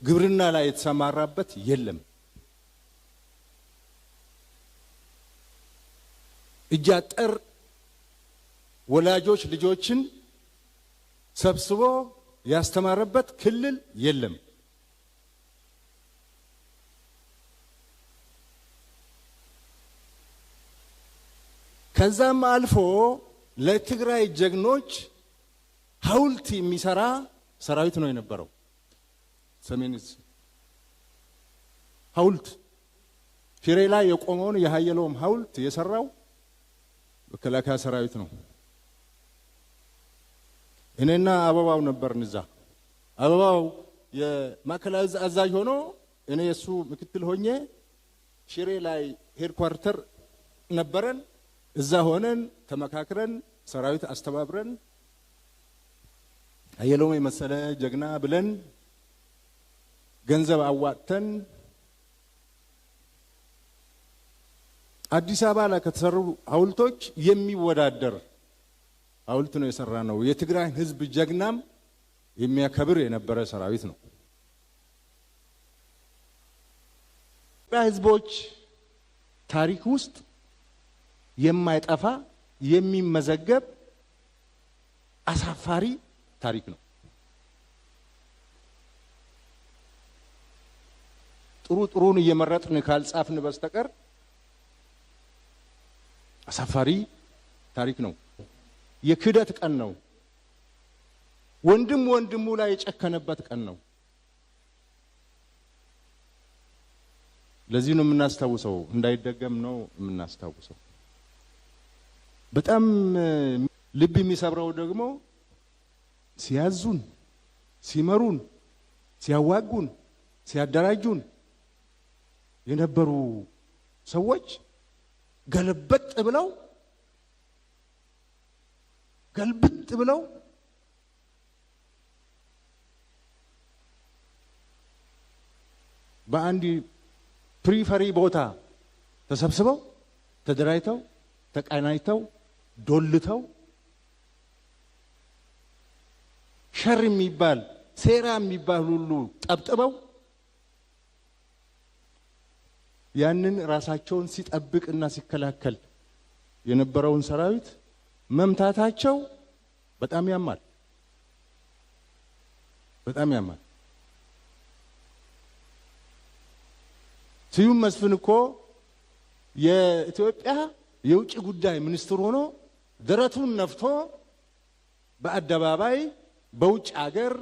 A: ግብርና ላይ የተሰማራበት የለም። እጅ አጠር ወላጆች ልጆችን ሰብስቦ ያስተማረበት ክልል የለም። ከዛም አልፎ ለትግራይ ጀግኖች ሐውልት የሚሰራ ሰራዊት ነው የነበረው። ሰሜን ዕዝ ሐውልት ሽሬ ላይ የቆመውን የሀየሎም ሐውልት የሰራው መከላከያ ሰራዊት ነው። እኔና አበባው ነበርን እዛ። አበባው የማዕከላዊ ዕዝ አዛዥ ሆኖ እኔ የሱ ምክትል ሆኜ ሽሬ ላይ ሄድኳርተር ነበረን። እዛ ሆነን ተመካክረን ሰራዊት አስተባብረን ሀየሎም የመሰለ ጀግና ብለን ገንዘብ አዋጥተን አዲስ አበባ ላይ ከተሰሩ ሐውልቶች የሚወዳደር ሐውልት ነው የሰራ ነው። የትግራይ ህዝብ ጀግናም የሚያከብር የነበረ ሰራዊት ነው። በህዝቦች ታሪክ ውስጥ የማይጠፋ የሚመዘገብ አሳፋሪ ታሪክ ነው። ጥሩን እየመረጥን ካልጻፍን በስተቀር አሳፋሪ ታሪክ ነው። የክህደት ቀን ነው። ወንድም ወንድሙ ላይ የጨከነበት ቀን ነው። ለዚህ ነው የምናስታውሰው፣ እንዳይደገም ነው የምናስታውሰው። በጣም ልብ የሚሰብረው ደግሞ ሲያዙን፣ ሲመሩን፣ ሲያዋጉን፣ ሲያደራጁን የነበሩ ሰዎች ገልብጥ ብለው በአንድ ፕሪፈሪ ቦታ ተሰብስበው ተደራጅተው ተቀናጅተው ዶልተው ሸር የሚባል ሴራ የሚባል ሁሉ ጠብጥበው ያንን ራሳቸውን ሲጠብቅና ሲከላከል የነበረውን ሰራዊት መምታታቸው በጣም ያማል። ስዩም መስፍን እኮ የኢትዮጵያ የውጭ ጉዳይ ሚኒስትር ሆኖ ደረቱን ነፍቶ በአደባባይ በውጭ ሀገር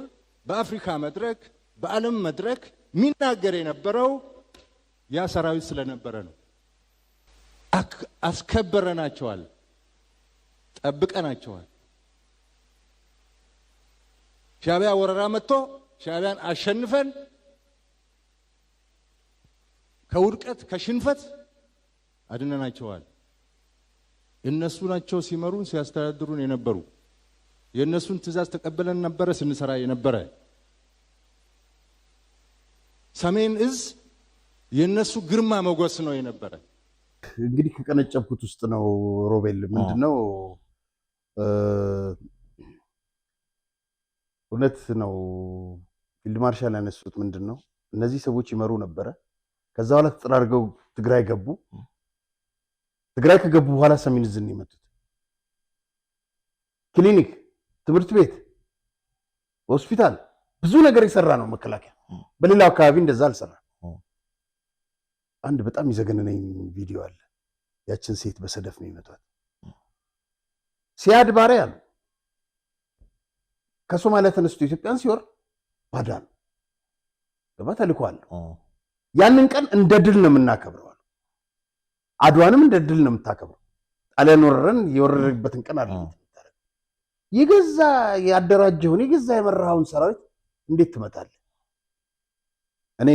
A: በአፍሪካ መድረክ በዓለም መድረክ ሚናገር የነበረው ያ ሰራዊት ስለነበረ ነው። አስከበረናቸዋል። ጠብቀናቸዋል። ሻዕቢያ ወረራ መጥቶ ሻዕቢያን አሸንፈን ከውድቀት ከሽንፈት አድነናቸዋል። እነሱ ናቸው ሲመሩን ሲያስተዳድሩን የነበሩ። የእነሱን ትእዛዝ ተቀበለን ነበረ ስንሰራ የነበረ። ሰሜን እዝ የእነሱ ግርማ ሞገስ ነው የነበረ።
B: እንግዲህ ከቀነጨብኩት ውስጥ ነው ሮቤል ምንድነው እውነት ነው ፊልድ ማርሻል ያነሱት ምንድነው እነዚህ ሰዎች ይመሩ ነበረ። ከዛ በኋላ ተጠራርገው ትግራይ ገቡ። ትግራይ ከገቡ በኋላ ሰሜን እዝን የመጡት ክሊኒክ፣ ትምህርት ቤት፣ ሆስፒታል ብዙ ነገር የሰራ ነው መከላከያ። በሌላው አካባቢ እንደዛ አልሰራ። አንድ በጣም ይዘገነነኝ ቪዲዮ አለ። ያችን ሴት በሰደፍ ነው የመቷት። ሲያድ ባሬ አሉ ከሶማሊያ ተነስቶ ኢትዮጵያን ሲወር ባዳ ነው ገባ ተልኳል። ያንን ቀን እንደ ድል ነው የምናከብረው። አድዋንም እንደ ድል ነው የምታከብረው። ጣሊያን ወረረን የወረረበትን ቀን አይደለም የምታረግ። የገዛ ያደራጀውን የገዛ የመራውን ሰራዊት እንዴት ትመታለህ? እኔ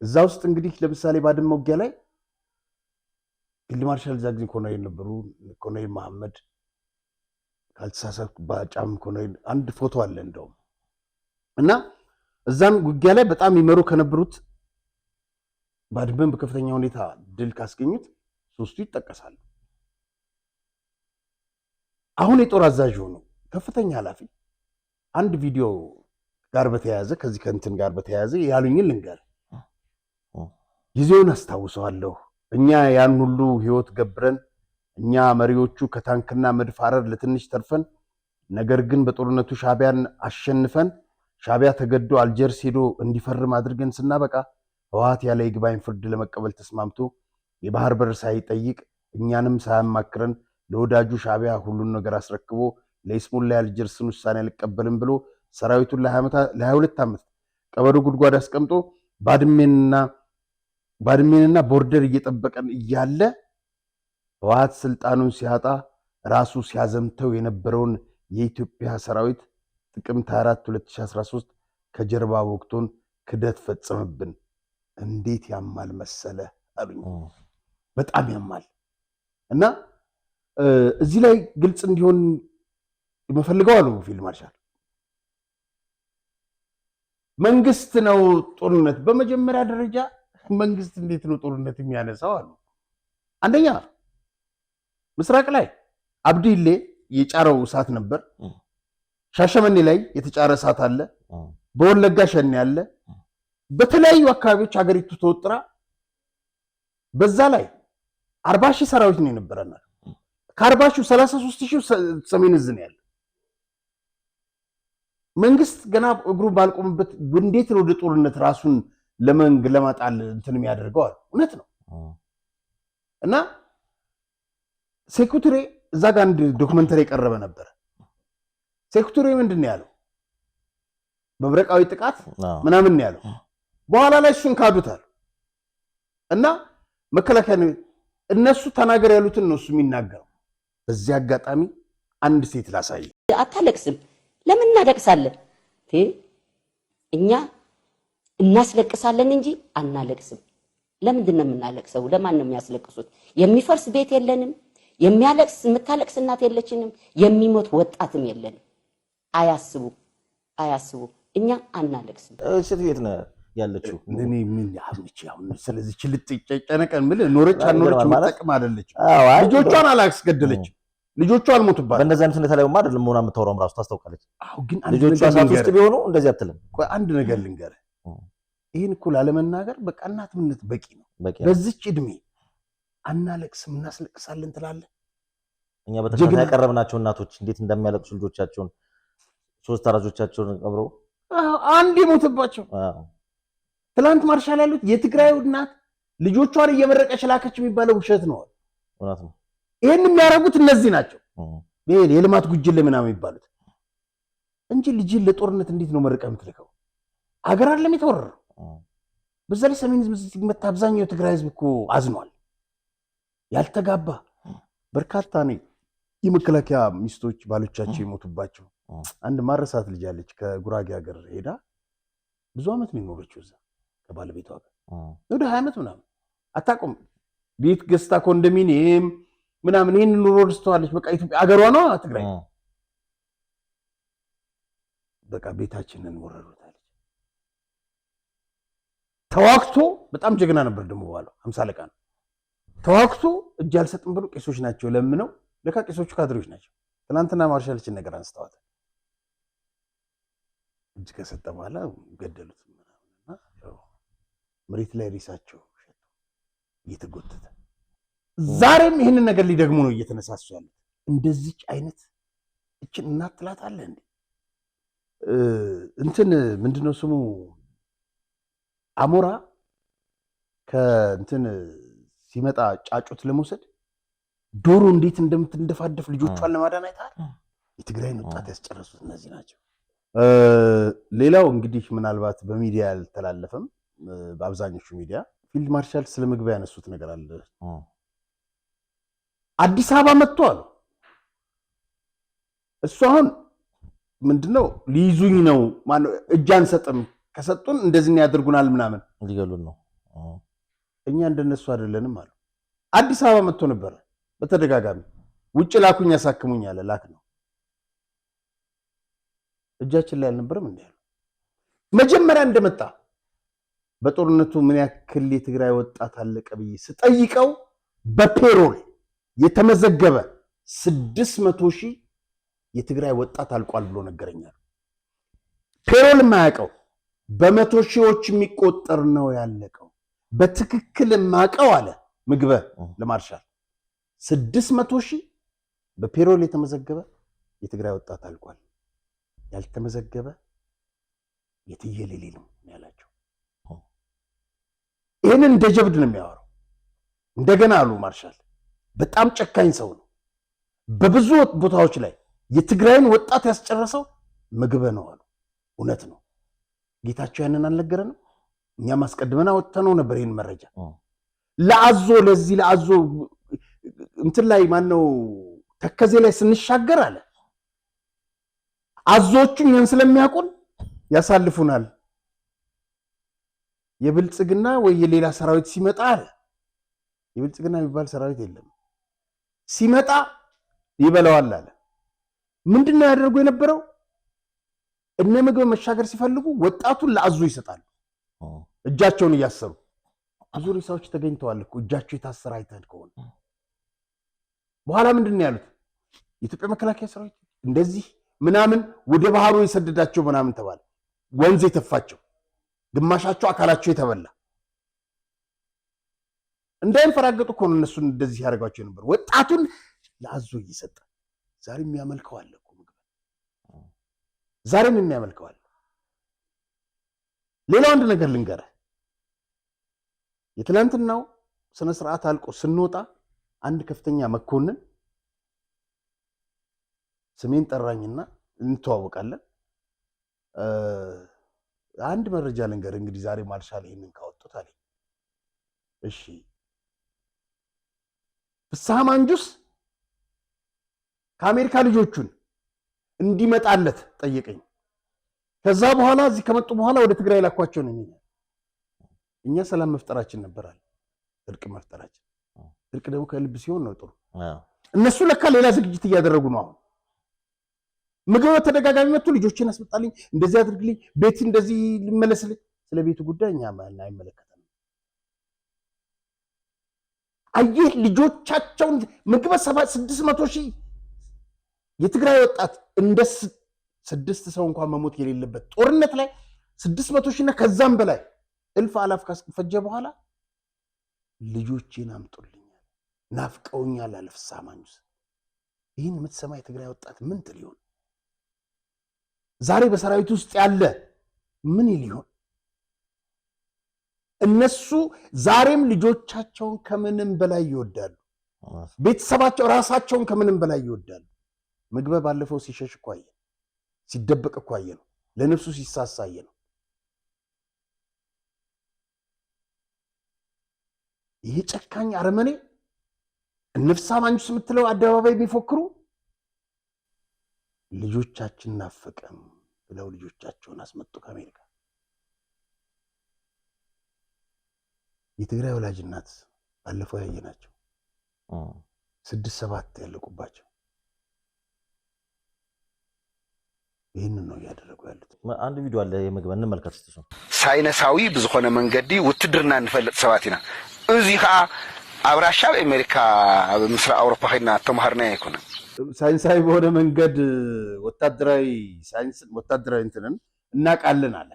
B: እዛ ውስጥ እንግዲህ ለምሳሌ ባድመ ውጊያ ላይ ፊልድ ማርሻል እዛ ጊዜ ኮሎኔል ነበሩ፣ ኮሎኔል መሐመድ ካልተሳሳትኩ ባጫም ኮሎኔል አንድ ፎቶ አለ እንደውም እና እዛም ውጊያ ላይ በጣም ይመሩ ከነበሩት ባድመን በከፍተኛ ሁኔታ ድል ካስገኙት ሶስቱ ይጠቀሳሉ። አሁን የጦር አዛዥ ሆነው ከፍተኛ ኃላፊ አንድ ቪዲዮ ጋር በተያያዘ ከዚህ ከእንትን ጋር በተያያዘ ያሉኝን ልንገር። ጊዜውን አስታውሰዋለሁ። እኛ ያን ሁሉ ህይወት ገብረን እኛ መሪዎቹ ከታንክና መድፍ አረር ለትንሽ ተርፈን፣ ነገር ግን በጦርነቱ ሻዕቢያን አሸንፈን ሻዕቢያ ተገዶ አልጀርስ ሄዶ እንዲፈርም አድርገን ስናበቃ ህወሓት ያለ ይግባኝ ፍርድ ለመቀበል ተስማምቶ የባህር በር ሳይጠይቅ እኛንም ሳያማክረን ለወዳጁ ሻዕቢያ ሁሉን ነገር አስረክቦ ለይስሙላ አልጀርስን ውሳኔ አልቀበልም ብሎ ሰራዊቱን ለ22 ዓመት ቀበሮ ጉድጓድ አስቀምጦ ባድሜንና ቦርደር እየጠበቀን እያለ ህወሓት ስልጣኑን ሲያጣ ራሱ ሲያዘምተው የነበረውን የኢትዮጵያ ሰራዊት ጥቅምት 4 2013 ከጀርባ ወቅቶን ክደት ፈጸመብን። እንዴት ያማል መሰለ አሉኝ። በጣም ያማል። እና እዚህ ላይ ግልጽ እንዲሆን የምፈልገው አሉ ፊልድ ማርሻል መንግስት ነው ጦርነት። በመጀመሪያ ደረጃ መንግስት እንዴት ነው ጦርነት የሚያነሳው አሉ። አንደኛ ምስራቅ ላይ አብዲሌ የጫረው እሳት ነበር። ሻሸመኔ ላይ የተጫረ እሳት አለ። በወለጋ ሸኔ አለ። በተለያዩ አካባቢዎች ሀገሪቱ ተወጥራ በዛ ላይ 40,000 ሰራዊት ነው የነበረና ከ40,000 33,000 ሰሜን እዝ ነው ያለ። መንግስት ገና እግሩ ባልቆምበት እንዴት ነው ወደ ጦርነት ራሱን ለማጣል እንትን የሚያደርገው? እውነት ነው። እና ሴኩሪቲ እዛ ጋር አንድ ዶክመንተሪ የቀረበ ነበር። ሴኩሪቲ ምንድን ነው ያለው? በብረቃዊ ጥቃት ምናምን ነው ያለው። በኋላ ላይ እሱን ካዱታል። እና መከላከያ እነሱ ተናገር ያሉትን ነው እሱ የሚናገረው። በዚህ አጋጣሚ አንድ ሴት ላሳይ።
C: አታለቅስም? ለምን እናለቅሳለን? እኛ እናስለቅሳለን እንጂ አናለቅስም። ለምንድን ነው የምናለቅሰው? ለማን ነው የሚያስለቅሱት? የሚፈርስ ቤት የለንም። የሚያለቅስ የምታለቅስ እናት የለችንም። የሚሞት ወጣትም የለንም። አያስቡ። እኛ አናለቅስም።
D: እሺ የት ነው ያለችው?
B: እኔ ምን ያህምጭ አሁን ስለዚህ ችልጥ ጨጨነቀን ምን ኖረች አልኖረች መጠቅም አይደለች። ልጆቿን አላስገደለች። ልጆቿ አልሞቱባት።
D: በእነዚህ አይነት ሁኔታ ላይ አይደለም መሆኗ የምታወራው ራሱ ታስታውቃለች።
B: አዎ ግን
D: ልጆቿ እሳት ውስጥ ቢሆኑ እንደዚህ አትልም።
B: አንድ ነገር ልንገርህ፣ ይህን እኮ ላለመናገር በቃ እናትነት በቂ ነው። በዚች እድሜ አናለቅስም እናስለቅሳለን ትላለህ።
D: እኛ በተከታታይ ያቀረብናቸው እናቶች እንዴት እንደሚያለቅሱ ልጆቻቸውን 3 አራጆቻቸውን ቀብረው
B: አንድ የሞተባቸው ትላንት ማርሻል ያሉት የትግራይ እናት ልጆቿን እየመረቀች ላከች የሚባለው ውሸት ነው።
D: እውነት ነው።
B: ይሄን የሚያደርጉት እነዚህ ናቸው። የልማት ጉጅል ምናምን የሚባሉት እንጂ ልጅን ለጦርነት እንዴት ነው መርቀህ የምትልከው? አገር አይደለም የተወረረው። በዛ ላይ ሰሜን ህዝብ ሲመታ አብዛኛው የትግራይ ህዝብ እኮ አዝኗል። ያልተጋባ በርካታ ነው የመከላከያ ሚስቶች ባሎቻቸው የሞቱባቸው አንድ ማረሳት ልጅ አለች ከጉራጌ ሀገር ሄዳ ብዙ አመት ነው የኖረችው እዛ ከባለቤቷ ጋር ወደ 20 አመት ምናምን አታቆም ቤት ገዝታ ኮንዶሚኒየም ምናምን ይሄን ኑሮ ደስተዋለች በቃ ኢትዮጵያ ሀገሯ ነው ትግራይ በቃ ቤታችንን ወረሩታለች ተዋክቶ በጣም ጀግና ነበር ደሞ ባለው 50 አለቃ ነው ተዋክቶ እጅ አልሰጥም ብሎ ቄሶች ናቸው ለምነው ለካ ቄሶቹ ካድሬዎች ናቸው ትናንትና ማርሻልችን ነገር አንስተዋል እጅ ከሰጠ በኋላ ገደሉት ምናምንና ያው መሬት ላይ ሪሳቸው ሸቱ እየተጎተተ ዛሬም ይሄንን ነገር ሊደግሙ ነው እየተነሳሱ ያሉት እንደዚህ አይነት እችን እናጥላት አለ እንዴ እንትን ምንድነው ስሙ አሞራ ከእንትን ሲመጣ ጫጩት ለመውሰድ ዶሮ እንዴት እንደምትንደፋደፍ ልጆቿን ለማዳን አይታል የትግራይን ወጣት ያስጨረሱት እነዚህ ናቸው ሌላው እንግዲህ ምናልባት በሚዲያ ያልተላለፈም በአብዛኞቹ ሚዲያ ፊልድ ማርሻል ስለ ምግብ ያነሱት ነገር አለ አዲስ አበባ መጥቷል እሱ አሁን ምንድነው ሊይዙኝ ነው ማነው እጅ አንሰጥም ከሰጡን እንደዚህ ያደርጉናል ምናምን
D: ሊገሉን ነው
B: እኛ እንደነሱ አይደለንም አሉ አዲስ አበባ መጥቶ ነበር በተደጋጋሚ ውጭ ላኩኝ ያሳክሙኝ አለ ላክ ነው እጃችን ላይ አልነበረም እንዴ መጀመሪያ እንደመጣ በጦርነቱ ምን ያክል የትግራይ ወጣት አለቀ ብዬ ስጠይቀው በፔሮል የተመዘገበ 600,000 የትግራይ ወጣት አልቋል ብሎ ነገረኛል ፔሮል ማያቀው በመቶ ሺዎች የሚቆጠር ነው ያለቀው በትክክል ማቀው አለ ምግበ ለማርሻል 600,000 በፔሮል የተመዘገበ የትግራይ ወጣት አልቋል ያልተመዘገበ የትየሌሊ ነው ያላቸው ይሄንን እንደጀብድ ነው የሚያወራው እንደገና አሉ ማርሻል በጣም ጨካኝ ሰው ነው በብዙ ቦታዎች ላይ የትግራይን ወጣት ያስጨረሰው ምግበ ነው አሉ እውነት ነው ጌታቸው ያንን አልነገረንም እኛ ማስቀድመና ወጥተነው ነበር ይሄን መረጃ ለአዞ ለዚህ ለአዞ እንትን ላይ ማን ነው ተከዜ ላይ ስንሻገር አለ አዞቹ ያን ስለሚያቆን ያሳልፉናል የብልጽግና ወይ የሌላ ሰራዊት ሲመጣ አለ የብልጽግና የሚባል ሰራዊት የለም ሲመጣ ይበላዋል አለ ምንድነው ያደርጉ የነበረው እነ ምግብ መሻገር ሲፈልጉ ወጣቱን ለአዞ ይሰጣሉ እጃቸውን ያሰሩ ብዙ ሪሳዎች ተገኝተዋል እኮ እጃቸው የታሰረ አይተን ከሆነ በኋላ ምንድነው ያሉት የኢትዮጵያ መከላከያ ሰራዊት እንደዚህ ምናምን ወደ ባህሩ የሰደዳቸው ምናምን ተባለ ወንዝ የተፋቸው ግማሻቸው አካላቸው የተበላ እንዳይፈራገጡ እኮ ነው እነሱን እንደዚህ ያደርጋቸው ነበር ወጣቱን ለአዞ ይሰጣ ዛሬም የሚያመልከው አለ እኮ ምግብ ዛሬም የሚያመልከው አለ ሌላው አንድ ነገር ልንገረ የትላንትናው ስነ ስርዓት አልቆ ስንወጣ አንድ ከፍተኛ መኮንን ስሜን ጠራኝና እንተዋወቃለን አንድ መረጃ ልንገር እንግዲህ ዛሬ ማርሻል ይሄንን ካወጡት አለ እሺ ፍስሐ ማንጁስ ከአሜሪካ ልጆቹን እንዲመጣለት ጠየቀኝ ከዛ በኋላ እዚህ ከመጡ በኋላ ወደ ትግራይ ላኳቸው ነው እኛ ሰላም መፍጠራችን ነበርአል እርቅ መፍጠራችን እርቅ ደግሞ ከልብ ሲሆን ነው ጥሩ እነሱ ለካ ሌላ ዝግጅት እያደረጉ ነው አሁን ምግብ ተደጋጋሚ መጥቶ ልጆችን አስመጣልኝ እንደዚህ አድርግልኝ ቤት እንደዚህ ልመለስልኝ ስለ ቤቱ ጉዳይ እኛ አይመለከተንም አየህ ልጆቻቸውን ምግብ 600,000 የትግራይ ወጣት እንደ 6 ሰው እንኳን መሞት የሌለበት ጦርነት ላይ 600,000 እና ከዛም በላይ እልፍ አላፍ ካስፈጀ በኋላ ልጆቼን አምጡልኛል ናፍቀውኛል አለ ፍስሐ ማንጁስ ይህን የምትሰማ የትግራይ ወጣት ምን ትል ይሆን ዛሬ በሰራዊት ውስጥ ያለ ምን ይሊሆን እነሱ ዛሬም ልጆቻቸውን ከምንም በላይ ይወዳሉ ቤተሰባቸው ራሳቸውን ከምንም በላይ ይወዳሉ ምግበ ባለፈው ሲሸሽ እኮ አየ ሲደበቅ እኮ አየ ነው ለነፍሱ ሲሳሳ አየ ነው ይሄ ጨካኝ አረመኔ ፍስሐ ማንጁስ የምትለው አደባባይ የሚፎክሩ ልጆቻችን ናፈቀን ብለው ልጆቻቸውን አስመጡ ከአሜሪካ። የትግራይ ወላጅ እናት ባለፈው ያየናቸው 6-7 ያለቁባቸው ይህንን ነው እያደረጉ ያሉት።
D: አንድ ቪዲዮ አለ የምግብ እንመልከት እስቲ።
G: ሳይነሳዊ ብዝኾነ መንገዲ ውትድርና እንፈልጥ ሰባት ኢና እዚ ከዓ ኣብ ራሻ አሜሪካ ኣብ ምስራቅ አውሮፓ ኸይድና ተማሃርና አይኮነ
B: ሳይንሳዊ በሆነ መንገድ ወታደራዊ ሳይንስን ወታደራዊ እንትንን እናቃለን አለ።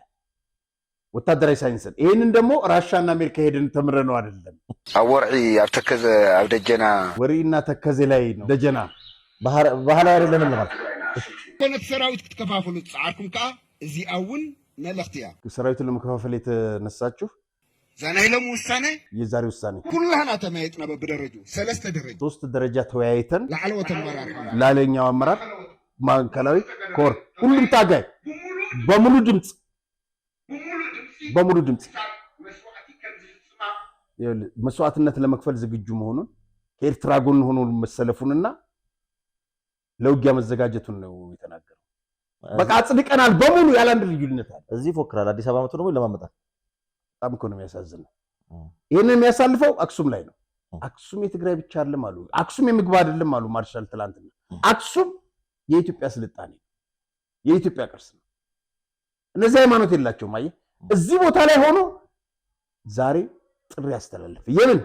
B: ወታደራዊ ሳይንስን ይሄንን ደግሞ ራሻና አሜሪካ ሄደን ተምረነው አይደለም።
G: አወርዒ ኣብ ተከዘ ኣብ ደጀና
B: ወሪና ተከዘ ላይ ነው ደጀና
D: ባህላ አይደለም ማለት
H: ኮነት ሰራዊት ክትከፋፈሉ ጻዓርኩም ከአ እዚ አውን መልእክትያ
B: ሰራዊቱን ለመከፋፈል የተነሳችሁ
H: ዛናይለም ውሳኔ
B: የዛሬ ውሳኔ
H: ኩላህና ተማይጥና በደረጃ 3
B: ደረጃ ተወያይተን
H: ለዓለወተ አመራር
B: ላለኛው አመራር ማዕከላዊ ኮር ሁሉም ታጋይ በሙሉ ድምጽ መስዋዕትነት ለመክፈል ዝግጁ መሆኑን ከኤርትራ ጎን ሆኖ መሰለፉንና ለውጊያ መዘጋጀቱን ነው የተናገረው። በቃ አጽድቀናል በሙሉ ያለ አንድ ልዩነት አለ።
D: እዚህ ፎክራል አዲስ አበባ መጥቶ ነው ለማመጣት
B: በጣም እኮ ነው የሚያሳዝነው። ይሄንን የሚያሳልፈው አክሱም ላይ ነው። አክሱም የትግራይ ብቻ አይደለም አሉ። አክሱም የምግብ አይደለም አሉ ማርሻል ትላንትና። አክሱም የኢትዮጵያ ስልጣኔ የኢትዮጵያ ቅርስ ነው። እነዚህ ሃይማኖት የላቸውም። አየህ እዚህ ቦታ ላይ ሆኖ ዛሬ ጥሪ ያስተላልፍ የምን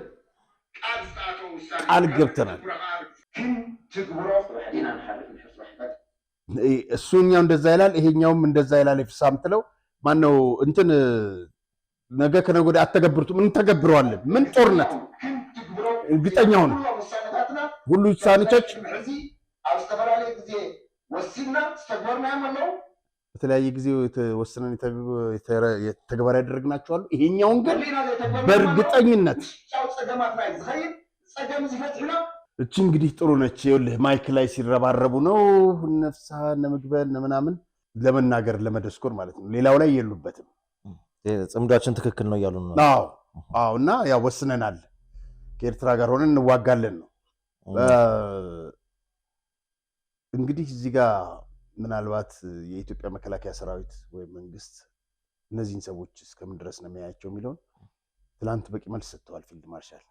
B: ቃል ገብተናል እሱኛው እንደዛ ይላል ይሄኛውም እንደዛ ይላል። ፍሳምትለው ማነው እንትን ነገ ከነገ ወዲያ አተገብሩት ምን ተገብረዋለን ምን ጦርነት እርግጠኛው ነው ሁሉ ሳንቾች በተለያየ ጊዜ የተወሰነን ተግባራዊ ያደረግናቸው አሉ። ይሄኛውን ግን በእርግጠኝነት እቺ እንግዲህ ጥሩ ነች። ይኸውልህ ማይክ ላይ ሲረባረቡ ነው ነፍሳ ነምግበን ምናምን ለመናገር ለመደስኮር ማለት ነው። ሌላው ላይ የሉበትም።
D: ጽምዳችን ትክክል ነው እያሉ ነው።
B: አዎ እና ያው ወስነናል ከኤርትራ ጋር ሆነን እንዋጋለን ነው። እንግዲህ እዚህ ጋር ምናልባት የኢትዮጵያ መከላከያ ሰራዊት ወይ መንግስት እነዚህን ሰዎች እስከምን ድረስ ነው የሚያያቸው የሚለውን ትላንት በቂ መልስ ሰጥተዋል። ፊልድ ማርሻል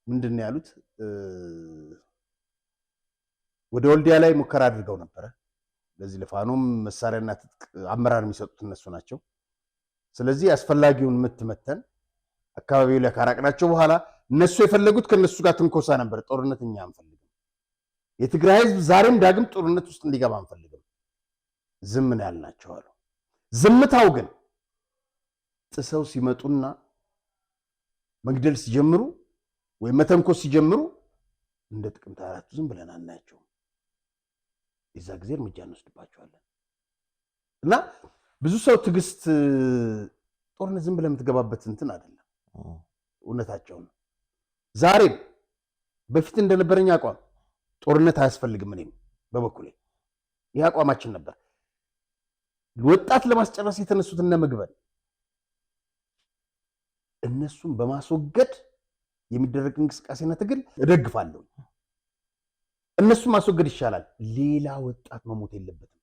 B: ምንድን ነው ያሉት? ወደ ወልዲያ ላይ ሙከራ አድርገው ነበረ። ለዚህ ለፋኖም መሳሪያና ትጥቅ አመራር የሚሰጡት እነሱ ናቸው። ስለዚህ አስፈላጊውን ምትመተን አካባቢው ላይ ካራቅናቸው በኋላ እነሱ የፈለጉት ከነሱ ጋር ትንኮሳ ነበር። ጦርነት እኛ አንፈልግም። የትግራይ ህዝብ ዛሬም ዳግም ጦርነት ውስጥ እንዲገባ አንፈልግም። ዝም ነው ያልናቸው አሉ። ዝምታው ግን ጥሰው ሲመጡና መግደል ሲጀምሩ ወይ መተንኮስ ሲጀምሩ እንደ ጥቅምት 4 ዝም ብለን አናያቸውም። የዛ ጊዜ እርምጃ እንወስድባቸዋለን። እና ብዙ ሰው ትዕግስት ጦርነት ዝም ብለን የምትገባበት እንትን አይደለም። እውነታቸው ነው። ዛሬም በፊት እንደነበረኝ አቋም ጦርነት አያስፈልግም። እኔም በበኩሌ ይህ አቋማችን ነበር። ወጣት ለማስጨረስ የተነሱት እነ ምግበን እነሱን በማስወገድ የሚደረግ እንቅስቃሴና ትግል እደግፋለሁ። እነሱን ማስወገድ ይሻላል። ሌላ ወጣት መሞት የለበትም።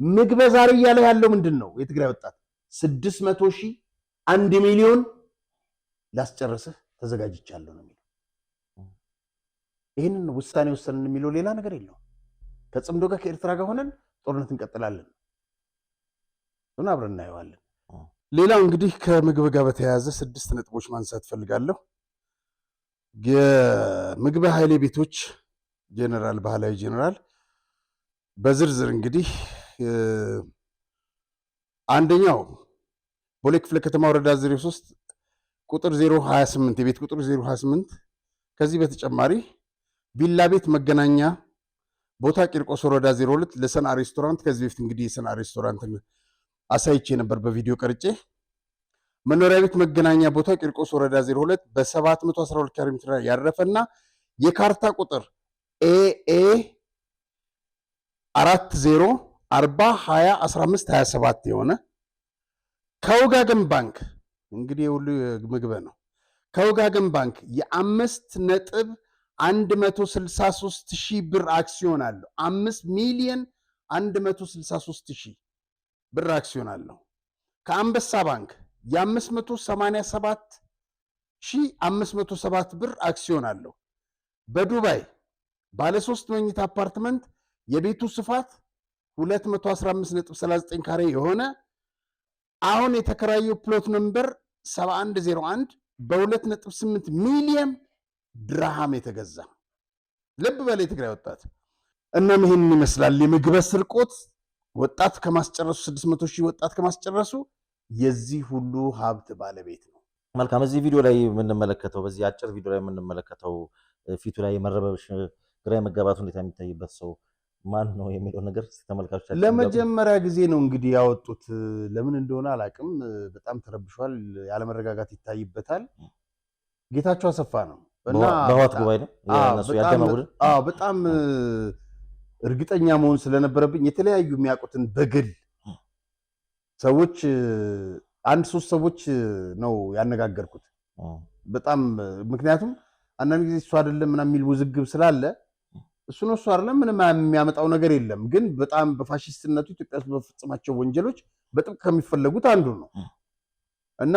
B: ምግበ ዛሬ እያለ ያለው ምንድን ነው? የትግራይ ወጣት 600,000 1 ሚሊዮን ላስጨረስህ ተዘጋጅቻለሁ ነው የሚለው። ይህንን ውሳኔ ወሰንን የሚለው ሌላ ነገር የለውም። ከጽምዶ ጋር ከኤርትራ ጋር ሆነን ጦርነት እንቀጥላለን። እሱን አብረን እናየዋለን። ሌላው እንግዲህ ከምግብ ጋር በተያያዘ 6 ነጥቦች ማንሳት ፈልጋለሁ። የምግብ ኃይሌ ቤቶች ጄኔራል ባህላዊ ጄኔራል በዝርዝር እንግዲህ አንደኛው ቦሌ ክፍለ ከተማ ወረዳ 03 ቁጥር 028 የቤት ቁጥር 028 ከዚህ በተጨማሪ ቪላ ቤት መገናኛ ቦታ ቂርቆስ ወረዳ 02 ለሰና ሬስቶራንት ከዚህ በፊት እንግዲህ የሰና ሬስቶራንትን አሳይቼ ነበር በቪዲዮ ቀርጬ። መኖሪያ ቤት መገናኛ ቦታ ቂርቆስ ወረዳ 02 በ712 ካሬ ሜትር ያረፈና የካርታ ቁጥር ኤኤ 4040201527 የሆነ ከወጋገን ባንክ እንግዲህ ሁሉ ምግብ ነው። ከወጋገን ባንክ የ5.163 ሺህ ብር አክሲዮን አለው። 5 ሚሊዮን 163,000 ብር አክሲዮን አለው። ከአንበሳ ባንክ የ587,507 ብር አክሲዮን አለው። በዱባይ ባለ 3 መኝታ አፓርትመንት የቤቱ ስፋት 215.39 ካሬ የሆነ አሁን የተከራየው ፕሎት ነምበር 7101 በ2.8 ሚሊዮን ድርሃም የተገዛ። ልብ በል የትግራይ ወጣት። እናም ይሄን ይመስላል የምግበ ስርቆት ወጣት ከማስጨረሱ 600,000 ወጣት ከማስጨረሱ የዚህ ሁሉ ሀብት ባለቤት ነው።
D: መልካም። እዚህ ቪዲዮ ላይ የምንመለከተው በዚህ አጭር ቪዲዮ ላይ የምንመለከተው ፊቱ ላይ የመረበሽ ግራ መጋባቱ እንዴት የሚታይበት ሰው ማን ነው የሚለው ነገር ተመልካቾቻችን
B: ለመጀመሪያ ጊዜ ነው እንግዲህ ያወጡት። ለምን እንደሆነ አላቅም። በጣም ተረብሿል። ያለመረጋጋት ይታይበታል። ጌታቸው አሰፋ ነው እና
D: በህወሓት ጉባኤ ነው ያነሱ ያደማውድ
B: በጣም እርግጠኛ መሆን ስለነበረብኝ የተለያዩ የሚያውቁትን በግል ሰዎች 1-3 ሰዎች ነው ያነጋገርኩት። በጣም ምክንያቱም አንዳንድ ጊዜ እሱ አይደለም ምናምን የሚል ውዝግብ ስላለ እሱ ነው እሱ አይደለም ምንም የሚያመጣው ነገር የለም። ግን በጣም በፋሺስትነቱ ኢትዮጵያ ውስጥ በፈጸማቸው ወንጀሎች በጥብቅ ከሚፈለጉት አንዱ ነው እና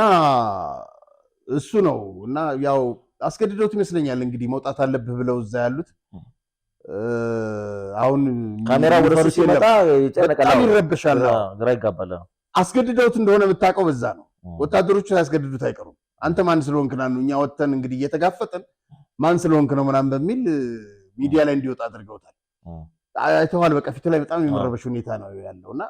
B: እሱ ነው እና ያው አስገድደውት ይመስለኛል እንግዲህ መውጣት አለብህ ብለው እዛ ያሉት። አሁን
D: ካሜራ ወደ እሱ ሲመጣ
B: በጣም ይረብሻል፣
D: ግራ ይጋባል።
B: አስገድደውት እንደሆነ የምታውቀው በዛ ነው። ወታደሮቹ ያስገድዱት አይቀሩም። አንተ ማን ስለሆንክ ነው እኛ ወተን እንግዲህ እየተጋፈጥን ማን ስለሆንክ ነው ምናምን በሚል ሚዲያ ላይ እንዲወጣ አድርገውታል። አይተዋል። በቃ ፊቱ ላይ በጣም የመረበሽ ሁኔታ ነው ያለውና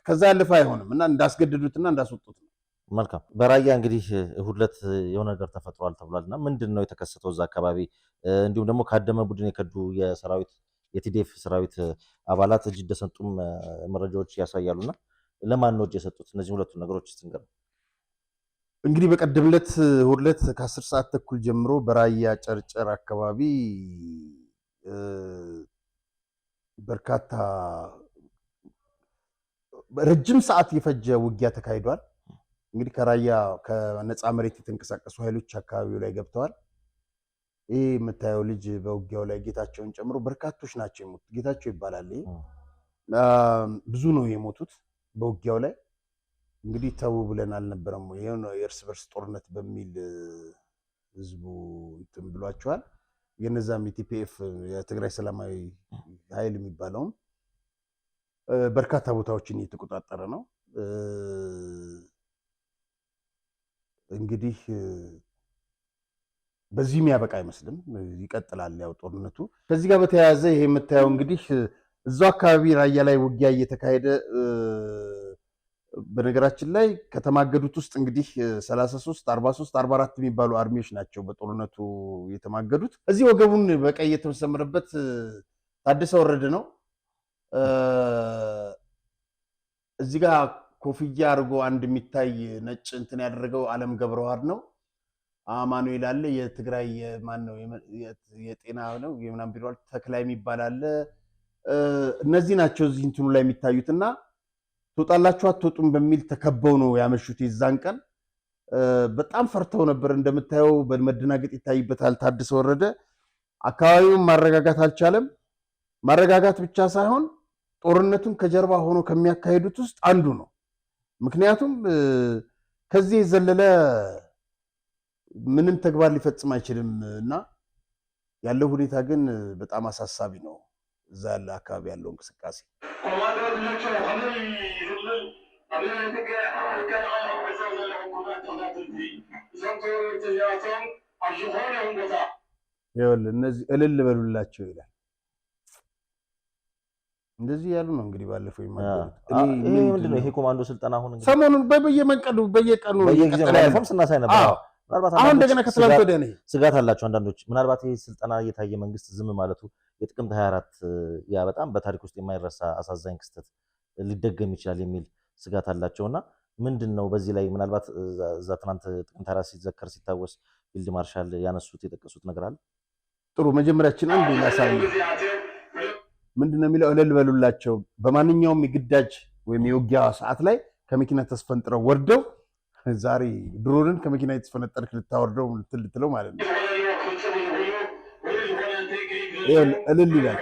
B: ከዛ ያለፈ አይሆንም እና እንዳስገድዱትና እንዳስወጡት ነው።
D: መልካም። በራያ እንግዲህ እሁድ ዕለት የሆነ ነገር ተፈጥሯል ተብሏልና ምንድነው የተከሰተው እዛ አካባቢ? እንዲሁም ደግሞ ካደመ ቡድን የከዱ የሰራዊት የቲዲኤፍ ሰራዊት አባላት እጅ እንደሰጡም መረጃዎች ያሳያሉና ለማን ነው እጅ የሰጡት? እነዚህ ሁለቱ ነገሮች ስትንገር
B: እንግዲህ በቀደም ዕለት እሁድ ዕለት ከ10 ሰዓት ተኩል ጀምሮ በራያ ጨርጨር አካባቢ በርካታ ረጅም ሰዓት የፈጀ ውጊያ ተካሂዷል። እንግዲህ ከራያ ከነፃ መሬት የተንቀሳቀሱ ኃይሎች አካባቢው ላይ ገብተዋል። ይህ የምታየው ልጅ በውጊያው ላይ ጌታቸውን ጨምሮ በርካቶች ናቸው የሞቱት። ጌታቸው ይባላል። ብዙ ነው የሞቱት በውጊያው ላይ። እንግዲህ ተው ብለን አልነበረም ወይ የእርስ በርስ ጦርነት በሚል ህዝቡ እንትን ብሏቸዋል። የነዛም የቲፒኤፍ የትግራይ ሰላማዊ ኃይል የሚባለውም በርካታ ቦታዎችን እየተቆጣጠረ ነው። እንግዲህ በዚህ የሚያበቃ አይመስልም፣ ይቀጥላል ያው ጦርነቱ። ከዚህ ጋር በተያያዘ ይሄ የምታየው እንግዲህ እዛው አካባቢ ራያ ላይ ውጊያ እየተካሄደ በነገራችን ላይ ከተማገዱት ውስጥ እንግዲህ 33፣ 43፣ 44 የሚባሉ አርሚዎች ናቸው በጦርነቱ የተማገዱት። እዚህ ወገቡን በቀይ የተሰመረበት ታደሰ ወረደ ነው። እዚህ ጋር ኮፍያ አድርጎ አንድ የሚታይ ነጭ እንትን ያደረገው አለም ገብረዋህድ ነው። አማኑኤል አለ። የትግራይ ማን ነው የጤና ነው የምናምን ቢሮ ተክላይ የሚባል አለ። እነዚህ ናቸው እዚህ እንትኑ ላይ የሚታዩትና ትወጣላችሁ አትወጡም በሚል ተከበው ነው ያመሹት። የዛን ቀን በጣም ፈርተው ነበር። እንደምታየው በመደናገጥ ይታይበታል። ታደሰ ወረደ አካባቢውን ማረጋጋት አልቻለም። ማረጋጋት ብቻ ሳይሆን ጦርነቱን ከጀርባ ሆኖ ከሚያካሂዱት ውስጥ አንዱ ነው። ምክንያቱም ከዚህ የዘለለ ምንም ተግባር ሊፈጽም አይችልም እና ያለው ሁኔታ ግን በጣም አሳሳቢ ነው። እዛ ያለ አካባቢ ያለው እንቅስቃሴ እነዚህ እልል በሉላቸው ይላል። እንደዚህ ያሉ ነው እንግዲህ ባለፈው ይማገሩት።
D: ምንድነው ይሄ ኮማንዶ ስልጠና አሁን እንግዲህ
B: ሰሞኑን በየቀኑ
D: በየጊዜው ስናሳይ ነበር።
B: አሁን እንደገና ከትላንት ወዲያ ነው
D: ስጋት አላቸው አንዳንዶች። ምናልባት ይሄ ስልጠና እየታየ መንግስት ዝም ማለቱ የጥቅምት 24 ያ በጣም በታሪክ ውስጥ የማይረሳ አሳዛኝ ክስተት ሊደገም ይችላል የሚል ስጋት አላቸውና ምንድነው በዚህ ላይ ምናልባት እዛ ትናንት ጥቅምት 24 ሲዘከር ሲታወስ ፊልድ ማርሻል ያነሱት የጠቀሱት ነገር አለ።
B: ጥሩ መጀመሪያችን አንዱ ያሳይ ምንድነው የሚለው እልል በሉላቸው። በማንኛውም የግዳጅ ወይም የውጊያ ሰዓት ላይ ከመኪና ተስፈንጥረው ወርደው ዛሬ ድሮንን ከመኪና የተፈነጠርክ ልታወርደው ልትለው ማለት ነው። እልል ይላል።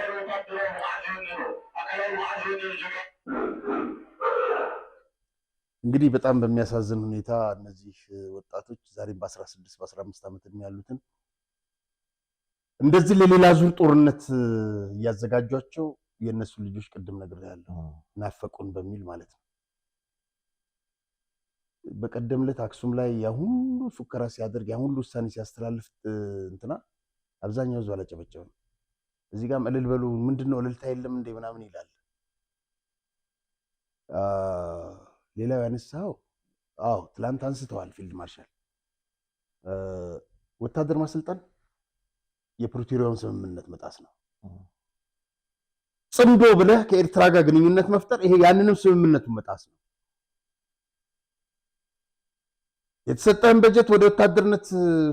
B: እንግዲህ በጣም በሚያሳዝን ሁኔታ እነዚህ ወጣቶች ዛሬ በ16 በ15 ዓመት ያሉትን እንደዚህ ለሌላ ዙር ጦርነት ያዘጋጇቸው የነሱ ልጆች ቅድም ነግሬያለሁ ናፈቁን በሚል ማለት ነው። በቀደም ዕለት አክሱም ላይ ያ ሁሉ ፉከራ ሲያደርግ ያ ሁሉ ውሳኔ ሲያስተላልፍ እንትና አብዛኛው ዟላ ጨበጨበ። እዚህ ጋር እልል በሉ ምንድነው እልልታ የለም እንደ ምናምን ይላል። ሌላው ያነሳው ትላንት አንስተዋል ፊልድ ማርሻል ወታደር ማሰልጠን የፕሪቶሪያውን ስምምነት መጣስ ነው። ጽምዶ ብለህ ከኤርትራ ጋር ግንኙነት መፍጠር ይሄ ያንንም ስምምነቱን መጣስ ነው። የተሰጠን በጀት ወደ ወታደርነት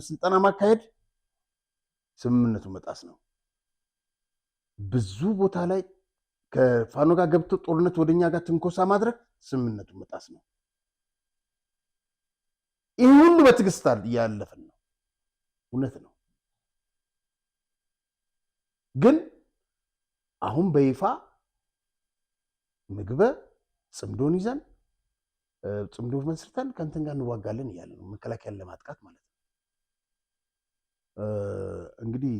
B: ስልጠና ማካሄድ ስምምነቱን መጣስ ነው። ብዙ ቦታ ላይ ከፋኖ ጋር ገብቶ ጦርነት ወደኛ ጋር ትንኮሳ ማድረግ ስምምነቱን መጣስ ነው። ይህ ሁሉ በትዕግስት ያለፈን ነው። እውነት ነው። ግን አሁን በይፋ ምግበ ጽምዶን ይዘን ጽምዶ መስርተን ከእንትን ጋር እንዋጋለን እያለ ነው። መከላከያን ለማጥቃት ማለት ነው። እንግዲህ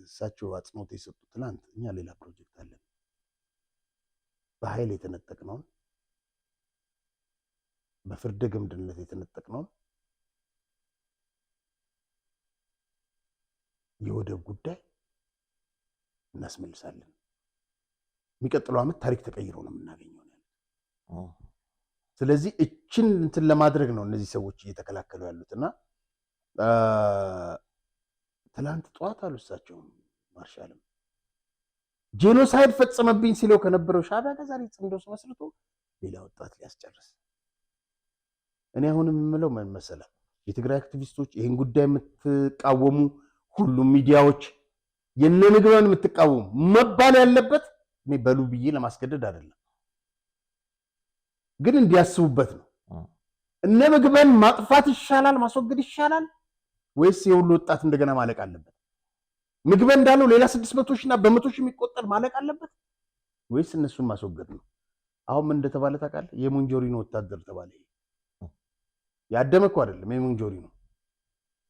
B: እሳቸው አጽንኦት የሰጡት ትናንት እኛ ሌላ ፕሮጀክት አለን። በኃይል የተነጠቅነውን በፍርደ ገምድነት የተነጠቅነውን የወደብ ጉዳይ እናስመልሳለን። የሚቀጥለው ዓመት ታሪክ ተቀይሮ ነው የምናገኘው። ስለዚህ እችን እንትን ለማድረግ ነው እነዚህ ሰዎች እየተከላከሉ ያሉትና ትላንት ጠዋት አሉ እሳቸው ማርሻልም ጄኖሳይድ ፈጸመብኝ ሲለው ከነበረው ሻዕቢያ ጋር ዛሬ ጽምዶ መስርቶ ሌላ ወጣት ሊያስጨርስ። እኔ አሁንም የምለው ምን መሰለህ፣ የትግራይ አክቲቪስቶች ይህን ጉዳይ የምትቃወሙ ሁሉም ሚዲያዎች የነ ምግበን የምትቃወሙ መባል ያለበት እኔ በሉ ብዬ ለማስገደድ አይደለም፣ ግን እንዲያስቡበት ነው። እነ ምግበን ማጥፋት ይሻላል ማስወገድ ይሻላል ወይስ የሁሉ ወጣት እንደገና ማለቅ አለበት? ምግበን እንዳለው ሌላ 600 ሺና በመቶ ሺህ የሚቆጠር ማለቅ አለበት ወይስ እነሱን ማስወገድ ነው? አሁን ምን እንደተባለ ታውቃለህ? የሞንጆሪኖ ወታደር ተባለ። ያደመ እኮ አይደለም የሞንጆሪኖ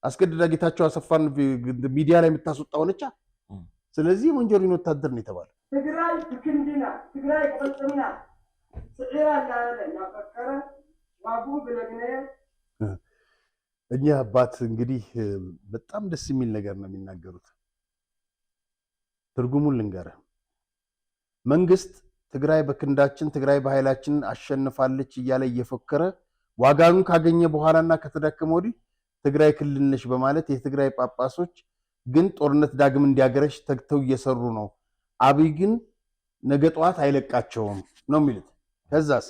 B: አስገድዳ ጌታቸው አሰፋን ሚዲያ ላይ የምታስወጣው ነቻ። ስለዚህ የሞንጆሪኖ ወታደር ነው የተባለ።
I: ትግራይ ትክንድና ትግራይ ቆጥምና ስዒራ እንዳለ ያፈከረ ዋጉ ብለግነ
B: እኛ አባት እንግዲህ በጣም ደስ የሚል ነገር ነው የሚናገሩት። ትርጉሙን ልንገርህ። መንግስት ትግራይ በክንዳችን ትግራይ በኃይላችን አሸንፋለች እያለ እየፎከረ ዋጋውን ካገኘ በኋላና ከተዳከመ ወዲህ ትግራይ ክልል ነሽ በማለት የትግራይ ጳጳሶች ግን ጦርነት ዳግም እንዲያገረሽ ተግተው እየሰሩ ነው። አብይ ግን ነገ ጠዋት አይለቃቸውም ነው የሚሉት። ከዛስ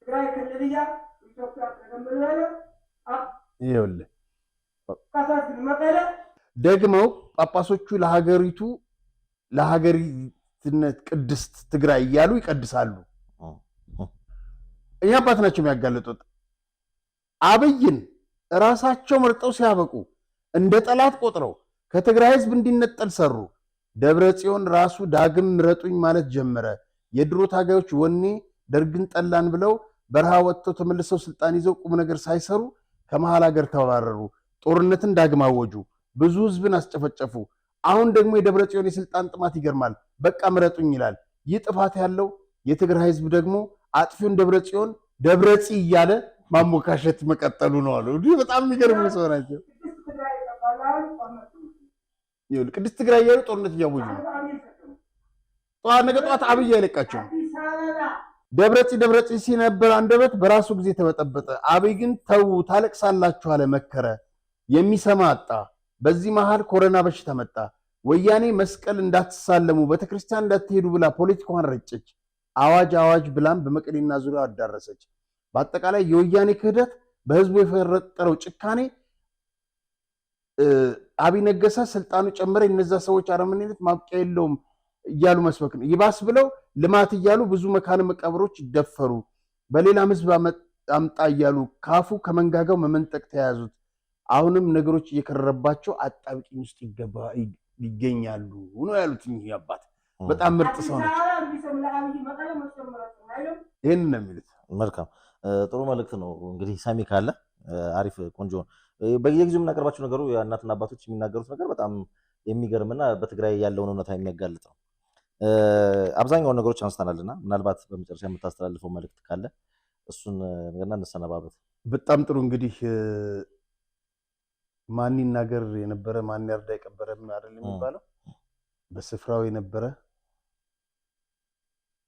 I: ትግራይ ክልልያ ኢትዮጵያ ተገምረለ
B: ይኸውልህ ደግመው ጳጳሶቹ ለሀገሪቱነት ቅድስት ትግራይ እያሉ ይቀድሳሉ። እኛ አባት ናቸው የሚያጋለጡት። አብይን ራሳቸው መርጠው ሲያበቁ እንደ ጠላት ቆጥረው ከትግራይ ህዝብ እንዲነጠል ሰሩ። ደብረ ጽዮን ራሱ ዳግም ምረጡኝ ማለት ጀመረ። የድሮ ታጋዮች ወኔ ደርግን ጠላን ብለው በረሃ ወጥተው ተመልሰው ስልጣን ይዘው ቁም ነገር ሳይሰሩ ከመሃል ሀገር ተባረሩ። ጦርነትን ዳግም አወጁ። ብዙ ህዝብን አስጨፈጨፉ። አሁን ደግሞ የደብረ ጽዮን የስልጣን ጥማት ይገርማል። በቃ ምረጡኝ ይላል። ይህ ጥፋት ያለው የትግራይ ህዝብ ደግሞ አጥፊውን ደብረ ጽዮን ደብረጽ እያለ ማሞካሸት መቀጠሉ ነው አሉ። በጣም የሚገርም ሰው ናቸው። ቅድስት ትግራይ እያሉ ጦርነት እያወጁ ነው። ነገ ጠዋት አብይ አይለቃቸውም። ደብረጽ ሲነበር አንደበት በራሱ ጊዜ ተበጠበጠ። አብይ ግን ተው ታለቅሳላችሁ አለ፣ መከረ። የሚሰማ አጣ። በዚህ መሃል ኮሮና በሽታ መጣ። ወያኔ መስቀል እንዳትሳለሙ ቤተክርስቲያን እንዳትሄዱ ብላ ፖለቲካዋን ረጨች። አዋጅ አዋጅ ብላም በመቀሌና ዙሪያው አዳረሰች። በአጠቃላይ የወያኔ ክህደት በህዝቡ የፈጠረው ጭካኔ አብይ ነገሰ፣ ስልጣኑ ጨመረ፣ እነዛ ሰዎች አረመኔነት ማብቂያ የለውም እያሉ መስበክ ነው። ይባስ ብለው ልማት እያሉ ብዙ መካነ መቃብሮች ይደፈሩ፣ በሌላም ህዝብ አምጣ እያሉ ካፉ ከመንጋጋው መመንጠቅ ተያያዙት። አሁንም ነገሮች እየከረረባቸው አጣብቂኝ ውስጥ ይገኛሉ ነው ያሉት። ይህ አባት በጣም ምርጥ ሰው ናቸው። ይህን ነው የሚሉት።
D: መልካም ጥሩ መልእክት ነው። እንግዲህ ሰሚ ካለ አሪፍ ቆንጆ በየጊዜው የምናቀርባቸው ነገሩ የእናትና አባቶች የሚናገሩት ነገር በጣም የሚገርምና በትግራይ ያለውን እውነታ የሚያጋልጥ ነው። አብዛኛውን ነገሮች አንስተናልና ምናልባት በመጨረሻ የምታስተላልፈው መልእክት ካለ እሱን ነገርና እንሰነባበት።
B: በጣም ጥሩ እንግዲህ ማን ይናገር የነበረ ማን ያርዳ የቀበረ አይደል የሚባለው። በስፍራው የነበረ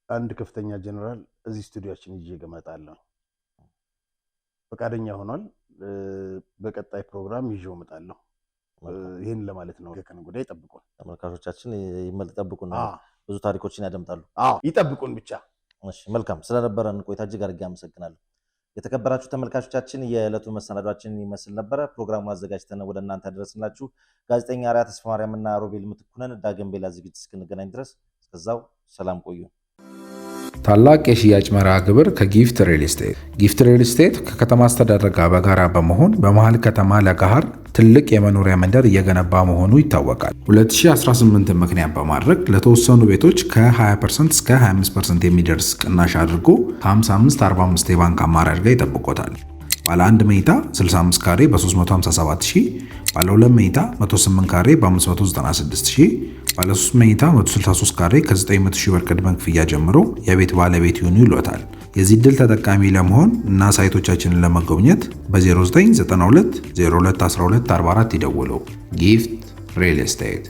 B: አንድ ከፍተኛ ጀነራል እዚህ ስቱዲዮአችን ይዤ እመጣለሁ። ፈቃደኛ ሆኗል። በቀጣይ ፕሮግራም ይዤው እመጣለሁ። ይሄን ለማለት ነው። ከነገ ወዲያ ይጠብቁን
D: ተመልካቾቻችን፣ ይጠብቁን። ብዙ ታሪኮችን ያደምጣሉ።
B: ይጠብቁን ብቻ።
D: እሺ መልካም። ስለነበረን ቆይታ እጅግ አድርጌ አመሰግናለሁ። የተከበራችሁ ተመልካቾቻችን የዕለቱ መሰናዷችን ይመስል ነበረ። ፕሮግራሙን አዘጋጅተን ወደ እናንተ ያደረስንላችሁ ጋዜጠኛ አርያ ተስፋ ማርያምና ሮቤል ምትኩ ነን። ዳግም በሌላ ዝግጅት እስክንገናኝ ድረስ እስከዛው ሰላም ቆዩ።
F: ታላቅ የሽያጭ መርሃ ግብር ከጊፍት ሪል ስቴት። ጊፍት ሪል ስቴት ከከተማ አስተዳደር ጋር በጋራ በመሆን በመሃል ከተማ ለገሃር ትልቅ የመኖሪያ መንደር እየገነባ መሆኑ ይታወቃል። 2018 ምክንያት በማድረግ ለተወሰኑ ቤቶች ከ20% እስከ 25% የሚደርስ ቅናሽ አድርጎ ከ55/45 የባንክ አማራጭ ጋር ይጠብቆታል። ባለ 1 መኝታ 65 ካሬ በ357,000፣ ባለ 2 መኝታ 108 ካሬ በ596,000፣ ባለ 3 መኝታ 163 ካሬ ከ900,000 ብር ቅድመ ክፍያ ጀምሮ የቤት ባለቤት ይሁኑ ይሎታል። የዚህ ዕድል ተጠቃሚ ለመሆን እና ሳይቶቻችንን ለመጎብኘት በ0992 021244 ይደውሉ። ጊፍት ሪል ስቴት